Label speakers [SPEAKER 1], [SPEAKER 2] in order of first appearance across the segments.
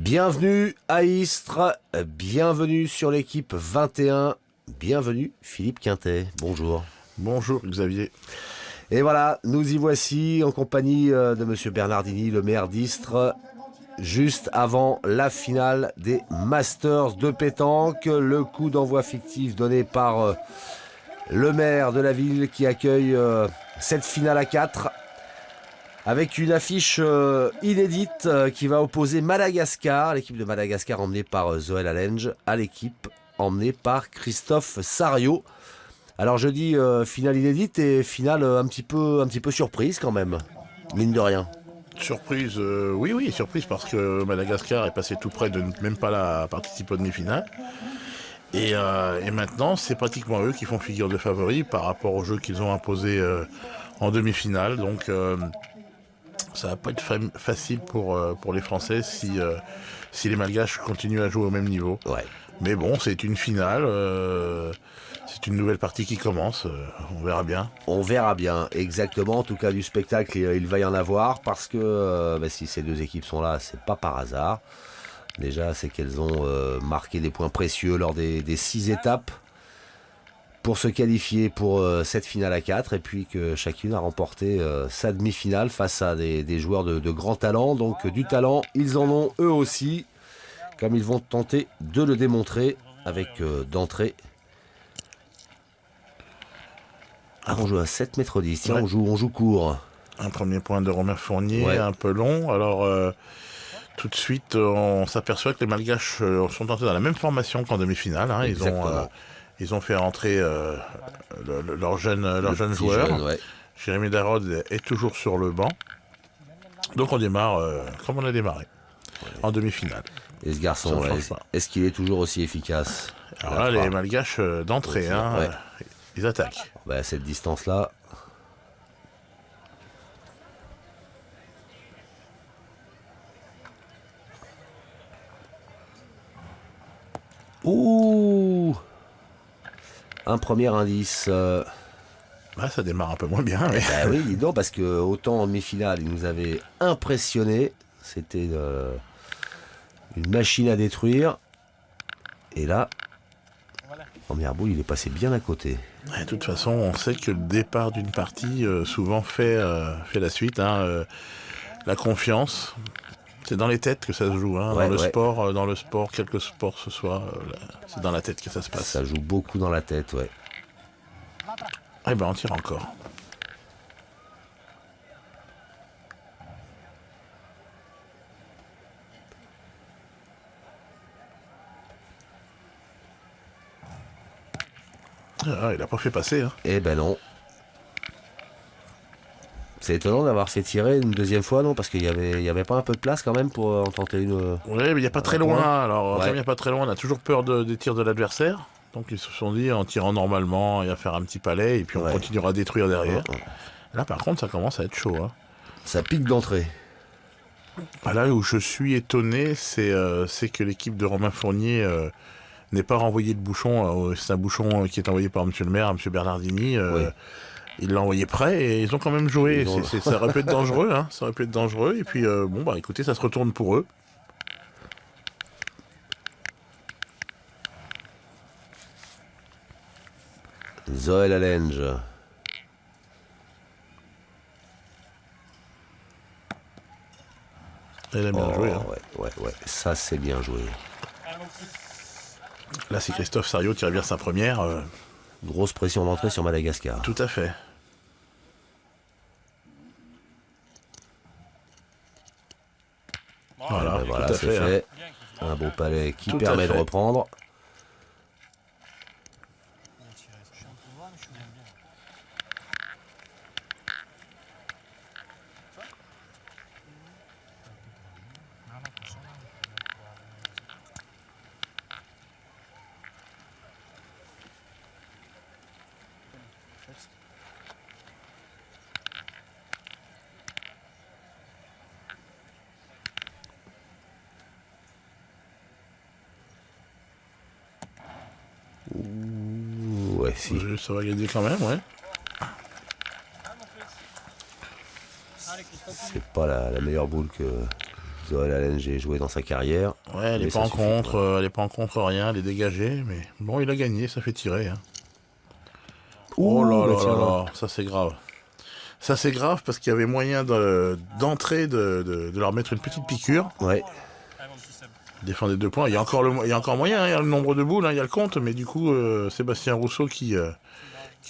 [SPEAKER 1] Bienvenue à Istres, bienvenue sur l'équipe 21, bienvenue Philippe Quintet, bonjour.
[SPEAKER 2] Bonjour Xavier.
[SPEAKER 1] Et voilà, nous y voici en compagnie de Monsieur Bernardini, le maire d'Istres, juste avant la finale des Masters de pétanque, le coup d'envoi fictif donné par le maire de la ville qui accueille cette finale à 4. Avec une affiche inédite qui va opposer Madagascar, l'équipe de Madagascar emmenée par Zoël Allenge, à l'équipe emmenée par Christophe Sario. Alors je dis finale inédite et finale un petit peu surprise quand même, mine de rien.
[SPEAKER 2] Surprise, oui, surprise parce que Madagascar est passé tout près de même pas la participer aux demi-finales. Et maintenant, c'est pratiquement eux qui font figure de favoris par rapport au jeu qu'ils ont imposé en demi-finale. Donc ça va pas être facile pour les Français si les Malgaches continuent à jouer au même niveau.
[SPEAKER 1] Ouais.
[SPEAKER 2] Mais bon, c'est une finale, c'est une nouvelle partie qui commence, on verra bien.
[SPEAKER 1] On verra bien, exactement. En tout cas, du spectacle, il va y en avoir parce que si ces deux équipes sont là, c'est pas par hasard. Déjà, c'est qu'elles ont marqué des points précieux lors des 6 étapes pour se qualifier pour cette finale à 4 et puis que chacune a remporté sa demi-finale face à des joueurs de grand talent. Donc du talent, ils en ont eux aussi, comme ils vont tenter de le démontrer avec d'entrée. Ah, on joue à 7 mètres 10, tiens,
[SPEAKER 2] Ouais.
[SPEAKER 1] on joue court.
[SPEAKER 2] Un premier point de Romain Fournier,
[SPEAKER 1] Ouais.
[SPEAKER 2] un peu long. Alors tout de suite, on s'aperçoit que les Malgaches sont entrés dans la même formation qu'en demi-finale. Hein. Ils ont fait rentrer leur jeune joueur.
[SPEAKER 1] Jeune, ouais.
[SPEAKER 2] Jérémy Darod est toujours sur le banc. Donc on démarre comme on a démarré, en demi-finale.
[SPEAKER 1] Et ce garçon,
[SPEAKER 2] Ça
[SPEAKER 1] ouais,
[SPEAKER 2] change pas.
[SPEAKER 1] est-ce qu'il est toujours aussi efficace?
[SPEAKER 2] Alors là, les Malgaches d'entrée, hein,
[SPEAKER 1] Ouais.
[SPEAKER 2] ils attaquent.
[SPEAKER 1] À cette distance-là. Ouh! Un premier indice.
[SPEAKER 2] Là, ça démarre un peu moins bien. Mais...
[SPEAKER 1] Bah oui, dis donc, parce que autant en demi-finale, il nous avait impressionné. C'était une machine à détruire. Et là, première boule, il est passé bien à côté.
[SPEAKER 2] De toute façon, on sait que le départ d'une partie souvent fait la suite. Hein, la confiance, c'est dans les têtes que ça se joue. Hein,
[SPEAKER 1] Ouais,
[SPEAKER 2] dans le sport, quel que sport ce soit, c'est dans la tête que ça se passe.
[SPEAKER 1] Ça joue beaucoup dans la tête, ouais.
[SPEAKER 2] Eh ben, on tire encore. Ah, il a pas fait passer. Hein.
[SPEAKER 1] Eh ben non. C'est étonnant d'avoir fait tirer une deuxième fois, non? Parce qu'il y avait pas un peu de place quand même pour en tenter une...
[SPEAKER 2] Oui, mais il n'y a pas très
[SPEAKER 1] point.
[SPEAKER 2] loin. Alors,
[SPEAKER 1] Ouais.
[SPEAKER 2] comme il n'y a pas très loin, on a toujours peur des tirs de l'adversaire. Donc, ils se sont dit, en tirant normalement, il va faire un petit palais, et puis on
[SPEAKER 1] Ouais.
[SPEAKER 2] continuera à détruire derrière.
[SPEAKER 1] Ouais.
[SPEAKER 2] Là, par contre, ça commence à être chaud. Hein.
[SPEAKER 1] Ça pique d'entrée.
[SPEAKER 2] Là où je suis étonné, c'est que l'équipe de Romain Fournier n'ait pas renvoyé le bouchon. C'est un bouchon qui est envoyé par monsieur le maire, monsieur Bernardini.
[SPEAKER 1] Oui.
[SPEAKER 2] Il l'a envoyé prêt et ils ont quand même joué.
[SPEAKER 1] Ils ont-
[SPEAKER 2] Ça aurait pu être dangereux. Hein. Ça aurait pu être dangereux. Et puis, écoutez, ça se retourne pour eux.
[SPEAKER 1] Zoël Allenge.
[SPEAKER 2] Elle a bien joué. Hein.
[SPEAKER 1] Ouais. Ça, c'est bien joué.
[SPEAKER 2] Là, c'est Christophe Sario qui revient sa première.
[SPEAKER 1] Grosse pression d'entrée sur Madagascar.
[SPEAKER 2] Tout à fait. Voilà,
[SPEAKER 1] Voilà,
[SPEAKER 2] tout à
[SPEAKER 1] c'est
[SPEAKER 2] fait. Hein.
[SPEAKER 1] fait. Un beau palais qui
[SPEAKER 2] Tout à
[SPEAKER 1] permet de
[SPEAKER 2] fait.
[SPEAKER 1] reprendre. Ouais, si.
[SPEAKER 2] Ça va gagner quand même, ouais.
[SPEAKER 1] C'est pas la meilleure boule que Zoël Allenge ait joué dans sa carrière.
[SPEAKER 2] Ouais, elle
[SPEAKER 1] Mais
[SPEAKER 2] est pas
[SPEAKER 1] ça
[SPEAKER 2] en
[SPEAKER 1] suffit
[SPEAKER 2] contre,
[SPEAKER 1] pas.
[SPEAKER 2] elle est pas en contre rien, elle est dégagée, mais bon, il a gagné, ça fait tirer. Hein. Oh
[SPEAKER 1] Ouh,
[SPEAKER 2] là
[SPEAKER 1] bah
[SPEAKER 2] là là
[SPEAKER 1] tiens.
[SPEAKER 2] là, ça c'est grave. Ça c'est grave parce qu'il y avait moyen d'entrer, de leur mettre une petite piqûre.
[SPEAKER 1] Ouais.
[SPEAKER 2] Défendre 2 points. Il y a encore moyen, hein, il y a le nombre de boules, hein, il y a le compte, mais du coup, Sébastien Rousseau qui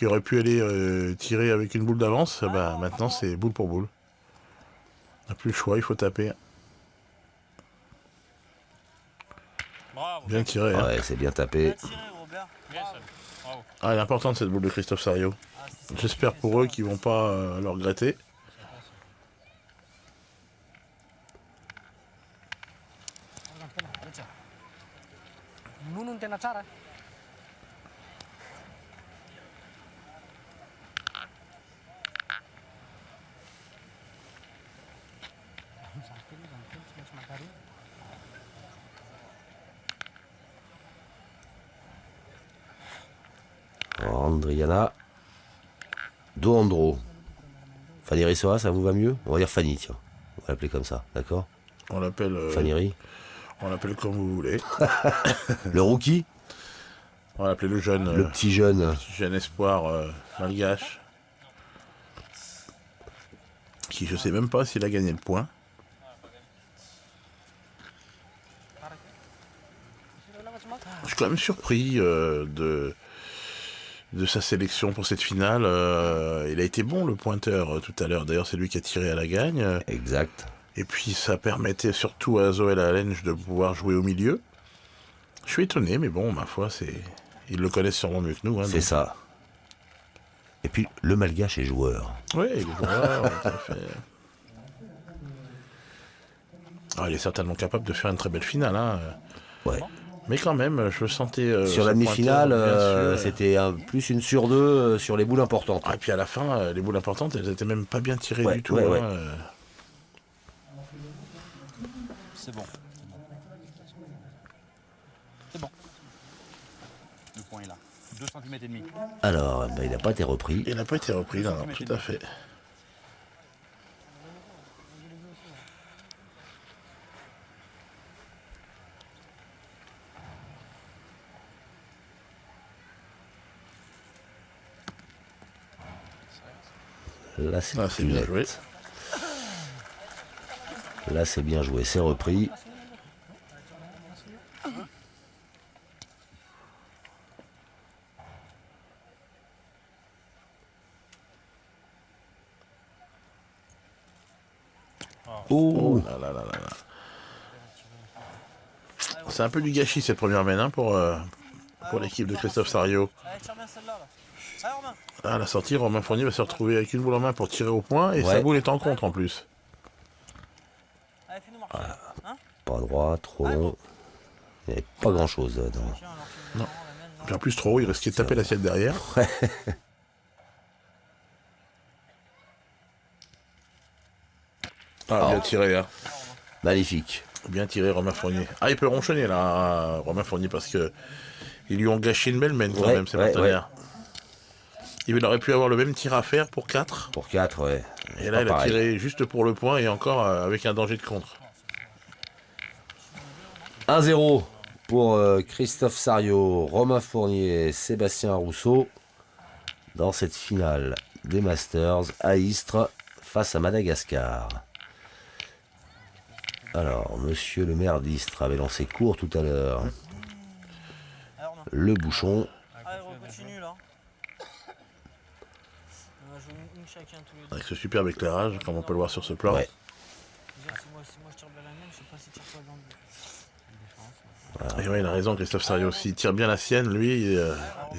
[SPEAKER 2] aurait pu aller tirer avec une boule d'avance, bah, maintenant c'est boule pour boule. On n'a plus le choix, il faut taper. Bien tiré, hein.
[SPEAKER 1] Ouais, c'est bien tapé.
[SPEAKER 2] Ah, elle est importante cette boule de Christophe Sario. J'espère pour eux qu'ils vont pas le regretter.
[SPEAKER 1] Andriana. Doandro. Fanny Rissoa, ça vous va mieux? On va dire Fanny, tiens. On va l'appeler comme ça, d'accord?
[SPEAKER 2] On l'appelle
[SPEAKER 1] Fanny Ri.
[SPEAKER 2] comme vous voulez.
[SPEAKER 1] Le rookie?
[SPEAKER 2] On va l'appeler le
[SPEAKER 1] Le petit jeune.
[SPEAKER 2] jeune espoir malgache. Qui je sais même pas s'il a gagné le point. Je suis quand même surpris de sa sélection pour cette finale. Il a été bon le pointeur tout à l'heure. D'ailleurs c'est lui qui a tiré à la gagne.
[SPEAKER 1] Exact.
[SPEAKER 2] Et puis ça permettait surtout à Zoé Lalenge de pouvoir jouer au milieu. Je suis étonné, mais bon, ma foi, ils le connaissent sûrement mieux que nous. Hein,
[SPEAKER 1] C'est ça. Et puis, le malgache est joueur.
[SPEAKER 2] Oui, il est joueur, tout à fait. Ah, il est certainement capable de faire une très belle finale. Hein.
[SPEAKER 1] Ouais.
[SPEAKER 2] Mais quand même, je sentais...
[SPEAKER 1] Sur la demi-finale, c'était plus une sur deux sur les boules importantes.
[SPEAKER 2] Ah, et puis à la fin, les boules importantes, elles étaient même pas bien tirées du tout.
[SPEAKER 1] Ouais, ouais.
[SPEAKER 3] C'est bon. C'est bon. Le point est là. 2 cm et demi.
[SPEAKER 1] Alors, il n'a pas été repris.
[SPEAKER 2] Il n'a pas été repris, non, tout à fait.
[SPEAKER 1] Là, c'est plus
[SPEAKER 2] bien
[SPEAKER 1] net.
[SPEAKER 2] joué.
[SPEAKER 1] Là, c'est bien joué. C'est repris.
[SPEAKER 2] Oh là là là là là. C'est un peu du gâchis cette première main hein, pour l'équipe de Christophe Sario. À la sortie, Romain Fournier va se retrouver avec une boule en main pour tirer au point et sa boule est en contre en plus.
[SPEAKER 1] Pas droit, trop long. Il n'y avait pas grand chose dans.
[SPEAKER 2] Non. Puis en plus, trop haut, il risquait de taper l'assiette derrière. Ah, bien tiré, hein.
[SPEAKER 1] Magnifique.
[SPEAKER 2] Bien tiré, Romain Fournier. Ah, il peut ronchonner là, Romain Fournier, parce que ils lui ont gâché une belle main quand même, ses partenaires. Il aurait pu avoir le même tir à faire pour 4.
[SPEAKER 1] Pour 4, ouais.
[SPEAKER 2] Et là, il a tiré juste pour le point et encore avec un danger de contre.
[SPEAKER 1] 1-0 pour Christophe Sario, Romain Fournier, Sébastien Rousseau dans cette finale des Masters à Istres face à Madagascar. Alors, monsieur le maire d'Istres avait lancé court tout à l'heure. Le bouchon.
[SPEAKER 4] Allez, on continue là. On va jouer une chacun tous les deux.
[SPEAKER 2] Avec ce superbe éclairage, comme on peut le voir sur ce plan.
[SPEAKER 1] Ouais.
[SPEAKER 4] Déjà, si moi je tire bien la mienne, je sais pas si tire toi dans le
[SPEAKER 2] Et ouais, il a raison, Christophe Sario. S'il tire bien la sienne, lui, il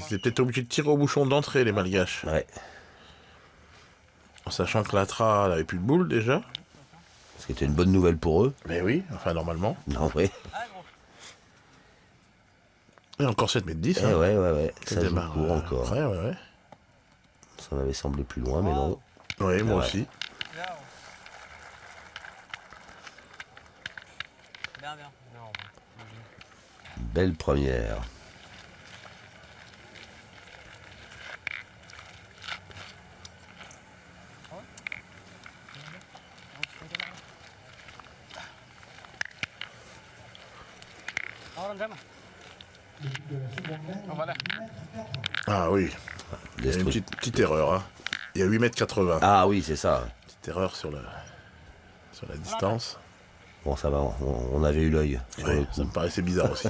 [SPEAKER 2] était peut-être obligé de tirer au bouchon d'entrée, les Malgaches.
[SPEAKER 1] Ouais.
[SPEAKER 2] En sachant que l'Atra n'avait plus de boule déjà.
[SPEAKER 1] Ce qui était une bonne nouvelle pour eux.
[SPEAKER 2] Mais oui, enfin normalement.
[SPEAKER 1] Non, ouais.
[SPEAKER 2] Et encore 7 mètres 10.
[SPEAKER 1] Eh ouais. Ça joue
[SPEAKER 2] démarre,
[SPEAKER 1] court encore.
[SPEAKER 2] Ouais.
[SPEAKER 1] Ça m'avait semblé plus loin, mais non.
[SPEAKER 2] Oui, moi aussi.
[SPEAKER 4] Bien, bien.
[SPEAKER 1] Belle première.
[SPEAKER 2] Ah oui, il y a une petite erreur. Hein. Il y a 8,80 m.
[SPEAKER 1] Ah oui, c'est ça.
[SPEAKER 2] Petite erreur sur la distance.
[SPEAKER 1] Bon, ça va, on avait eu l'œil.
[SPEAKER 2] Oui, ça me paraissait bizarre aussi.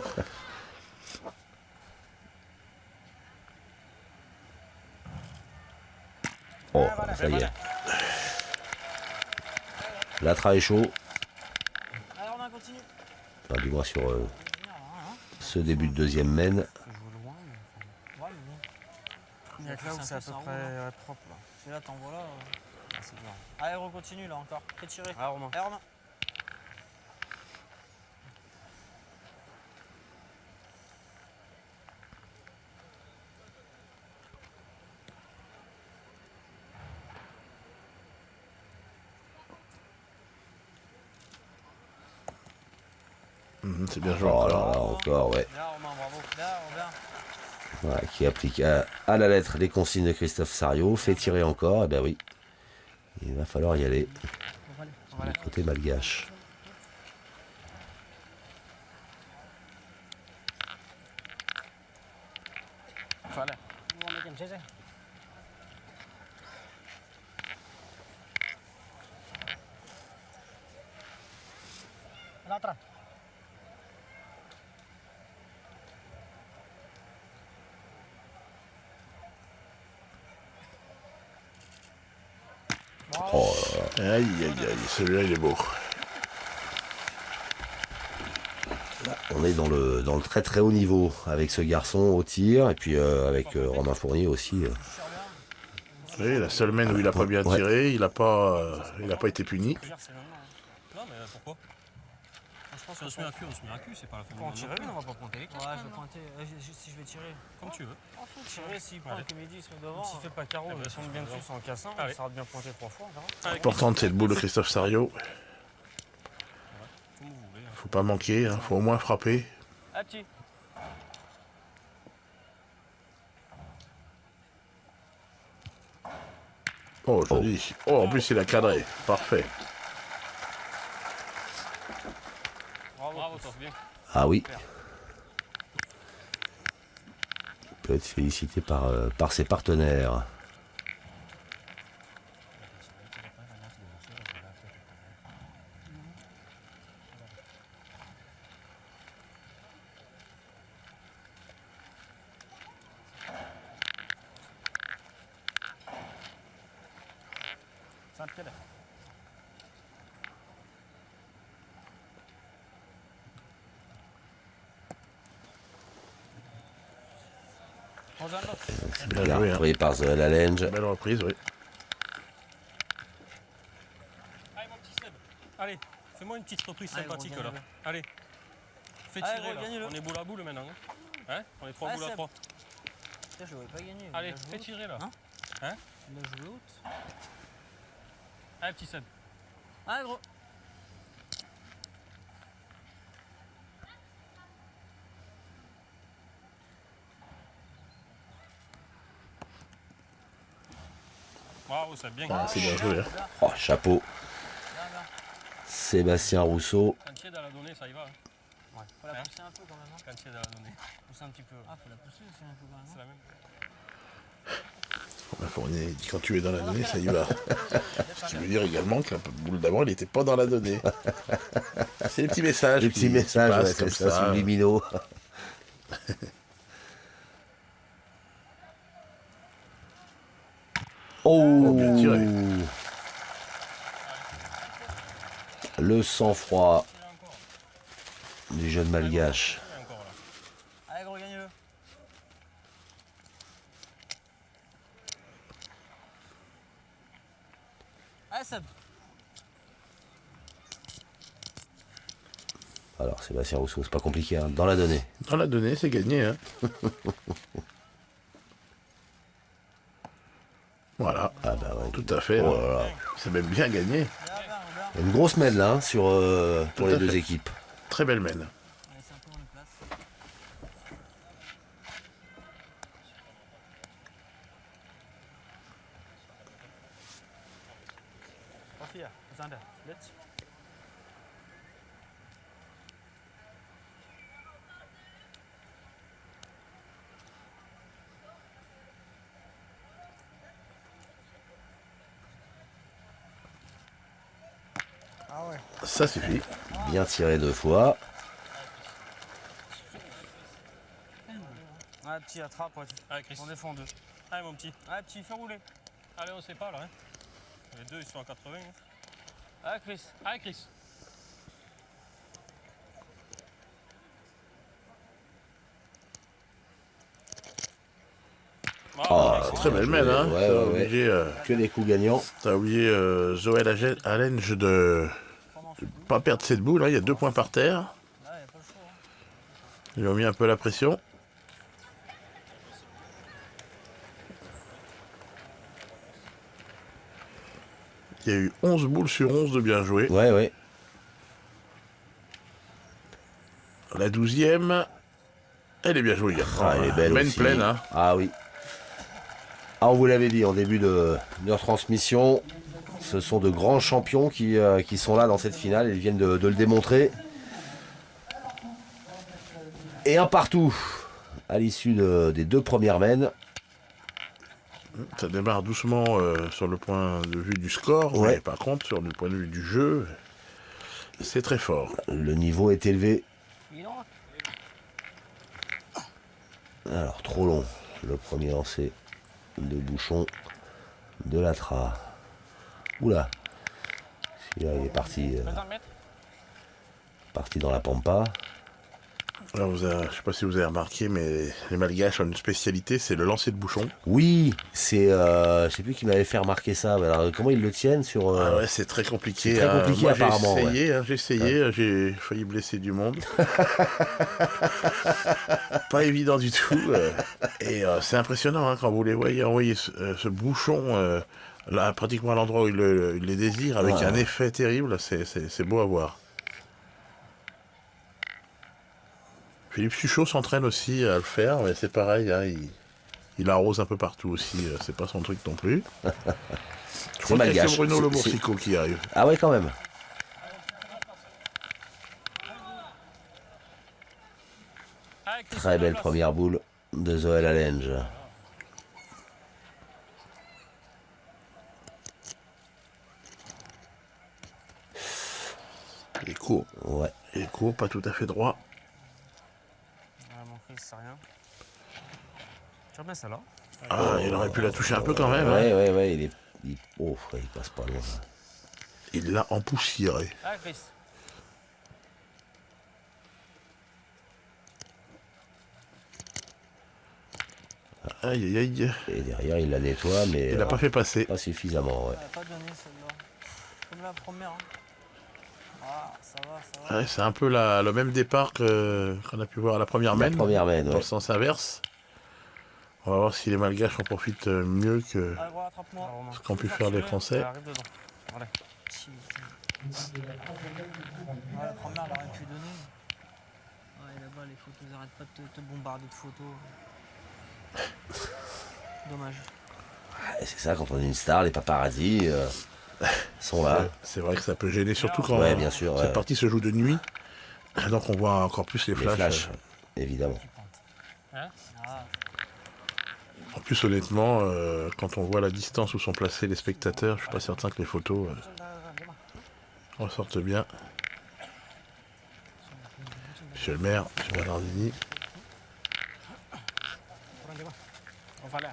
[SPEAKER 1] Oh, ça y est. L'atra est chaud.
[SPEAKER 4] Allez, Romain, continue.
[SPEAKER 1] Enfin, du moins sur ce début de deuxième mène.
[SPEAKER 4] Faut jouer loin, mais ouais, mais bon. Il y a que là où c'est à peu près propre là. C'est là, t'envoies là. C'est dur. Allez, recontinue là encore. Fais tirer. Allez, Romain. Allez, Romain.
[SPEAKER 2] C'est bien joué.
[SPEAKER 1] Oh là là, encore, ouais.
[SPEAKER 4] Bien, Romain, bravo. Bien, Robert.
[SPEAKER 1] Voilà, qui applique à la lettre les consignes de Christophe Sariot. Fait tirer encore, et ben oui. Il va falloir y aller. Du côté malgache. Oh là là.
[SPEAKER 2] Aïe, aïe, aïe, celui-là, il est beau.
[SPEAKER 1] On est dans le très très haut niveau avec ce garçon au tir et puis avec Romain Fournier aussi.
[SPEAKER 2] Oui, la seule mène où il n'a pas bien
[SPEAKER 1] Ouais.
[SPEAKER 2] tiré, il n'a pas été puni.
[SPEAKER 5] Non, mais pourquoi? Je pense qu'on se met un cul, c'est pas la fin du
[SPEAKER 4] Quand on
[SPEAKER 5] monde.
[SPEAKER 4] tire une, on va pas pointer les cartes. Ouais, je vais pointer. Si je vais tirer.
[SPEAKER 5] Comme tu veux.
[SPEAKER 4] Faut tirer s'il prend
[SPEAKER 5] Allez.
[SPEAKER 4] le comédie, il se met devant.
[SPEAKER 5] S'il
[SPEAKER 4] S'il fait pas carreau, il tombe bien dessus sans cassant.
[SPEAKER 5] Allez.
[SPEAKER 4] Ça sera bien pointé 3 fois. On verra.
[SPEAKER 2] L'important, c'est le boule de Christophe Sariot.
[SPEAKER 5] Comme vous voulez.
[SPEAKER 2] Faut pas manquer, hein, faut au moins frapper.
[SPEAKER 4] Ah, petit.
[SPEAKER 2] Oh, joli. Oh, en plus, il a cadré. Parfait.
[SPEAKER 5] Bravo, toi, bien.
[SPEAKER 1] Ah oui. Il peut être félicité par ses partenaires.
[SPEAKER 2] Bien joué, hein.
[SPEAKER 1] Pris par la Lenge.
[SPEAKER 2] Belle reprise, oui.
[SPEAKER 5] Allez, mon petit Seb. Allez, fais-moi une petite reprise
[SPEAKER 4] Allez,
[SPEAKER 5] sympathique
[SPEAKER 4] gros,
[SPEAKER 5] là.
[SPEAKER 4] gagne-le.
[SPEAKER 5] Allez. Fais
[SPEAKER 4] Allez,
[SPEAKER 5] tirer
[SPEAKER 4] gros,
[SPEAKER 5] là.
[SPEAKER 4] gagne-le.
[SPEAKER 5] On est boule à boule maintenant. Hein, on est 3 boules à
[SPEAKER 4] Seb.
[SPEAKER 5] 3.
[SPEAKER 4] Putain, je l'aurais pas gagné.
[SPEAKER 5] Allez,
[SPEAKER 4] Il a joué
[SPEAKER 5] fais
[SPEAKER 4] haute.
[SPEAKER 5] tirer là.
[SPEAKER 4] Hein
[SPEAKER 5] Hein?
[SPEAKER 4] Il a joué haute.
[SPEAKER 5] Allez, petit Seb.
[SPEAKER 4] Allez, gros.
[SPEAKER 5] Bravo, Seb, bien.
[SPEAKER 2] Ah, c'est bien joué. Hein.
[SPEAKER 1] Oh, chapeau.
[SPEAKER 4] Bien, bien.
[SPEAKER 1] Sébastien Rousseau.
[SPEAKER 5] Quand il est dans la donnée, ça y va. Hein.
[SPEAKER 4] Ouais. Faut la
[SPEAKER 5] Hein
[SPEAKER 4] pousser un peu quand même. Hein.
[SPEAKER 5] Quand il est dans la donnée.
[SPEAKER 4] Pousser un petit peu. Ah, faut la pousser aussi un peu quand même.
[SPEAKER 5] C'est la même.
[SPEAKER 2] Romain Fournier, il dit quand tu es dans la donnée, ça y va. Ce qui veut dire également que la boule d'avant, il n'était pas dans la donnée. C'est les petits messages.
[SPEAKER 1] Les petits
[SPEAKER 2] qui
[SPEAKER 1] messages,
[SPEAKER 2] passent
[SPEAKER 1] ouais,
[SPEAKER 2] comme
[SPEAKER 1] c'est ça, subliminaux. Oh,
[SPEAKER 2] bien tiré.
[SPEAKER 1] Le sang-froid
[SPEAKER 5] Tire encore.
[SPEAKER 1] du jeune malgache.
[SPEAKER 5] Tire encore là.
[SPEAKER 4] Allez, gros, gagne-le. Allez, Seb.
[SPEAKER 1] Alors, Sébastien Rousseau, c'est pas compliqué, hein. Dans la donnée.
[SPEAKER 2] Dans la donnée, c'est gagné. Hein. Voilà.
[SPEAKER 1] Ah bah ouais.
[SPEAKER 2] Tout à fait.
[SPEAKER 1] Oh
[SPEAKER 2] hein.
[SPEAKER 1] là là.
[SPEAKER 2] C'est même bien gagné.
[SPEAKER 4] Bien, bien, bien.
[SPEAKER 1] Il y a une grosse mêle là, hein, sur, pour
[SPEAKER 2] Tout
[SPEAKER 1] les
[SPEAKER 2] à
[SPEAKER 1] deux
[SPEAKER 2] fait.
[SPEAKER 1] équipes.
[SPEAKER 2] Très belle mène.
[SPEAKER 4] On va laisser un peu dans les places. Sofia, Zander, let's.
[SPEAKER 2] Ça suffit.
[SPEAKER 1] Bien tiré 2 fois.
[SPEAKER 4] Ouais, petit, attrape, ouais.
[SPEAKER 5] Allez, Chris.
[SPEAKER 4] On défend 2.
[SPEAKER 5] Allez, mon petit.
[SPEAKER 4] Ouais, petit, fais rouler.
[SPEAKER 5] Allez, on sait pas là. Hein. Les deux, ils sont à 80. Hein.
[SPEAKER 4] Ouais, Chris.
[SPEAKER 5] Allez, Chris.
[SPEAKER 1] Oh,
[SPEAKER 2] Très belle mène, hein.
[SPEAKER 1] Ouais,
[SPEAKER 2] T'as
[SPEAKER 1] ouais,
[SPEAKER 2] oublié,
[SPEAKER 1] Que des coups gagnants.
[SPEAKER 2] Joël Allenge de pas perdre cette boule. Hein. Il y a 2 points par terre.
[SPEAKER 4] Là, y a pas le choix. Hein.
[SPEAKER 2] Ils ont mis un peu la pression. Il y a eu 11 boules sur 11 de bien joué.
[SPEAKER 1] Ouais, ouais.
[SPEAKER 2] La 12e, elle est bien jouée.
[SPEAKER 1] Ah, elle est belle
[SPEAKER 2] Mène
[SPEAKER 1] aussi.
[SPEAKER 2] pleine, hein.
[SPEAKER 1] Ah oui. Ah, on vous l'avait dit en début de retransmission, ce sont de grands champions qui sont là dans cette finale. Ils viennent de le démontrer. Et un partout à l'issue des 2 premières mènes.
[SPEAKER 2] Ça démarre doucement sur le point de vue du score,
[SPEAKER 1] Ouais.
[SPEAKER 2] mais par contre, sur le point de vue du jeu, c'est très fort.
[SPEAKER 1] Le niveau est élevé.
[SPEAKER 4] Il en
[SPEAKER 1] Alors, trop long. Le premier lancé de Bouchon de Latra. Oula. Celui-là, il est parti dans la pampa.
[SPEAKER 2] Alors, je ne sais pas si vous avez remarqué, mais les Malgaches ont une spécialité, c'est le lancer de bouchon.
[SPEAKER 1] Oui, c'est... je sais plus qui m'avait fait remarquer ça. Alors, comment ils le tiennent sur...
[SPEAKER 2] Ah ouais, c'est très compliqué.
[SPEAKER 1] c'est très compliqué,
[SPEAKER 2] Moi,
[SPEAKER 1] apparemment,
[SPEAKER 2] j'ai essayé, j'ai failli blesser du monde. Pas évident du tout. Et c'est impressionnant hein, quand vous les voyez envoyer ce bouchon là, pratiquement à l'endroit où il les désire, avec un effet terrible, c'est beau à voir. Philippe Suchot s'entraîne aussi à le faire, mais c'est pareil, hein, il arrose un peu partout aussi, c'est pas son truc non plus. Je crois qu'il y a
[SPEAKER 1] malgache.
[SPEAKER 2] que Bruno Le
[SPEAKER 1] C'est-
[SPEAKER 2] Boursico qui arrive.
[SPEAKER 1] Ah ouais, quand même.
[SPEAKER 5] Allez, Chris,
[SPEAKER 1] Très
[SPEAKER 5] on
[SPEAKER 1] belle
[SPEAKER 5] place.
[SPEAKER 1] première boule de Zoël Allenge.
[SPEAKER 2] Il est court.
[SPEAKER 1] Ouais.
[SPEAKER 2] Il est court, pas tout à fait droit.
[SPEAKER 4] Ouais, mon Chris, c'est rien. Tu remets ça là.
[SPEAKER 2] Ah, il aurait pu la toucher un peu quand même. Hein.
[SPEAKER 1] Ouais, oh, ouais, il passe pas loin.
[SPEAKER 2] Il l'a empoussiéré.
[SPEAKER 4] Allez, Chris.
[SPEAKER 2] Aïe, aïe, aïe.
[SPEAKER 1] Et derrière, il la nettoie, mais
[SPEAKER 2] Il n'a pas fait passer.
[SPEAKER 1] pas suffisamment. Ouais.
[SPEAKER 4] Elle a pas donné celle-là. Comme la première. Hein. Ah, ça va.
[SPEAKER 2] Ouais, c'est un peu le même départ qu'on a pu voir à la première
[SPEAKER 1] La
[SPEAKER 2] mène,
[SPEAKER 1] première mène,
[SPEAKER 2] dans
[SPEAKER 1] ouais.
[SPEAKER 2] le sens inverse. On va voir si les Malgaches en profitent mieux que
[SPEAKER 4] Allez, gros, attrape-moi.
[SPEAKER 2] ce qu'ont pu faire les Français.
[SPEAKER 4] Arrive dedans. Allez. Ouais, la première, elle aurait pu donner. Ouais, là-bas, les photos, ils arrêtent pas de te bombarder de photos. Dommage.
[SPEAKER 1] Et c'est ça, quand on est une star, les paparazzis sont là.
[SPEAKER 2] C'est vrai que ça peut gêner, surtout quand
[SPEAKER 1] Ouais, bien sûr,
[SPEAKER 2] cette
[SPEAKER 1] ouais.
[SPEAKER 2] partie se joue de nuit. Donc on voit encore plus les
[SPEAKER 1] Les
[SPEAKER 2] flashs.
[SPEAKER 1] flashs, évidemment.
[SPEAKER 5] Hein?
[SPEAKER 4] Ah,
[SPEAKER 2] En plus, honnêtement, quand on voit la distance où sont placés les spectateurs, je suis pas certain que les photos ressortent bien. Monsieur le maire, monsieur Bernardini.
[SPEAKER 5] On va là.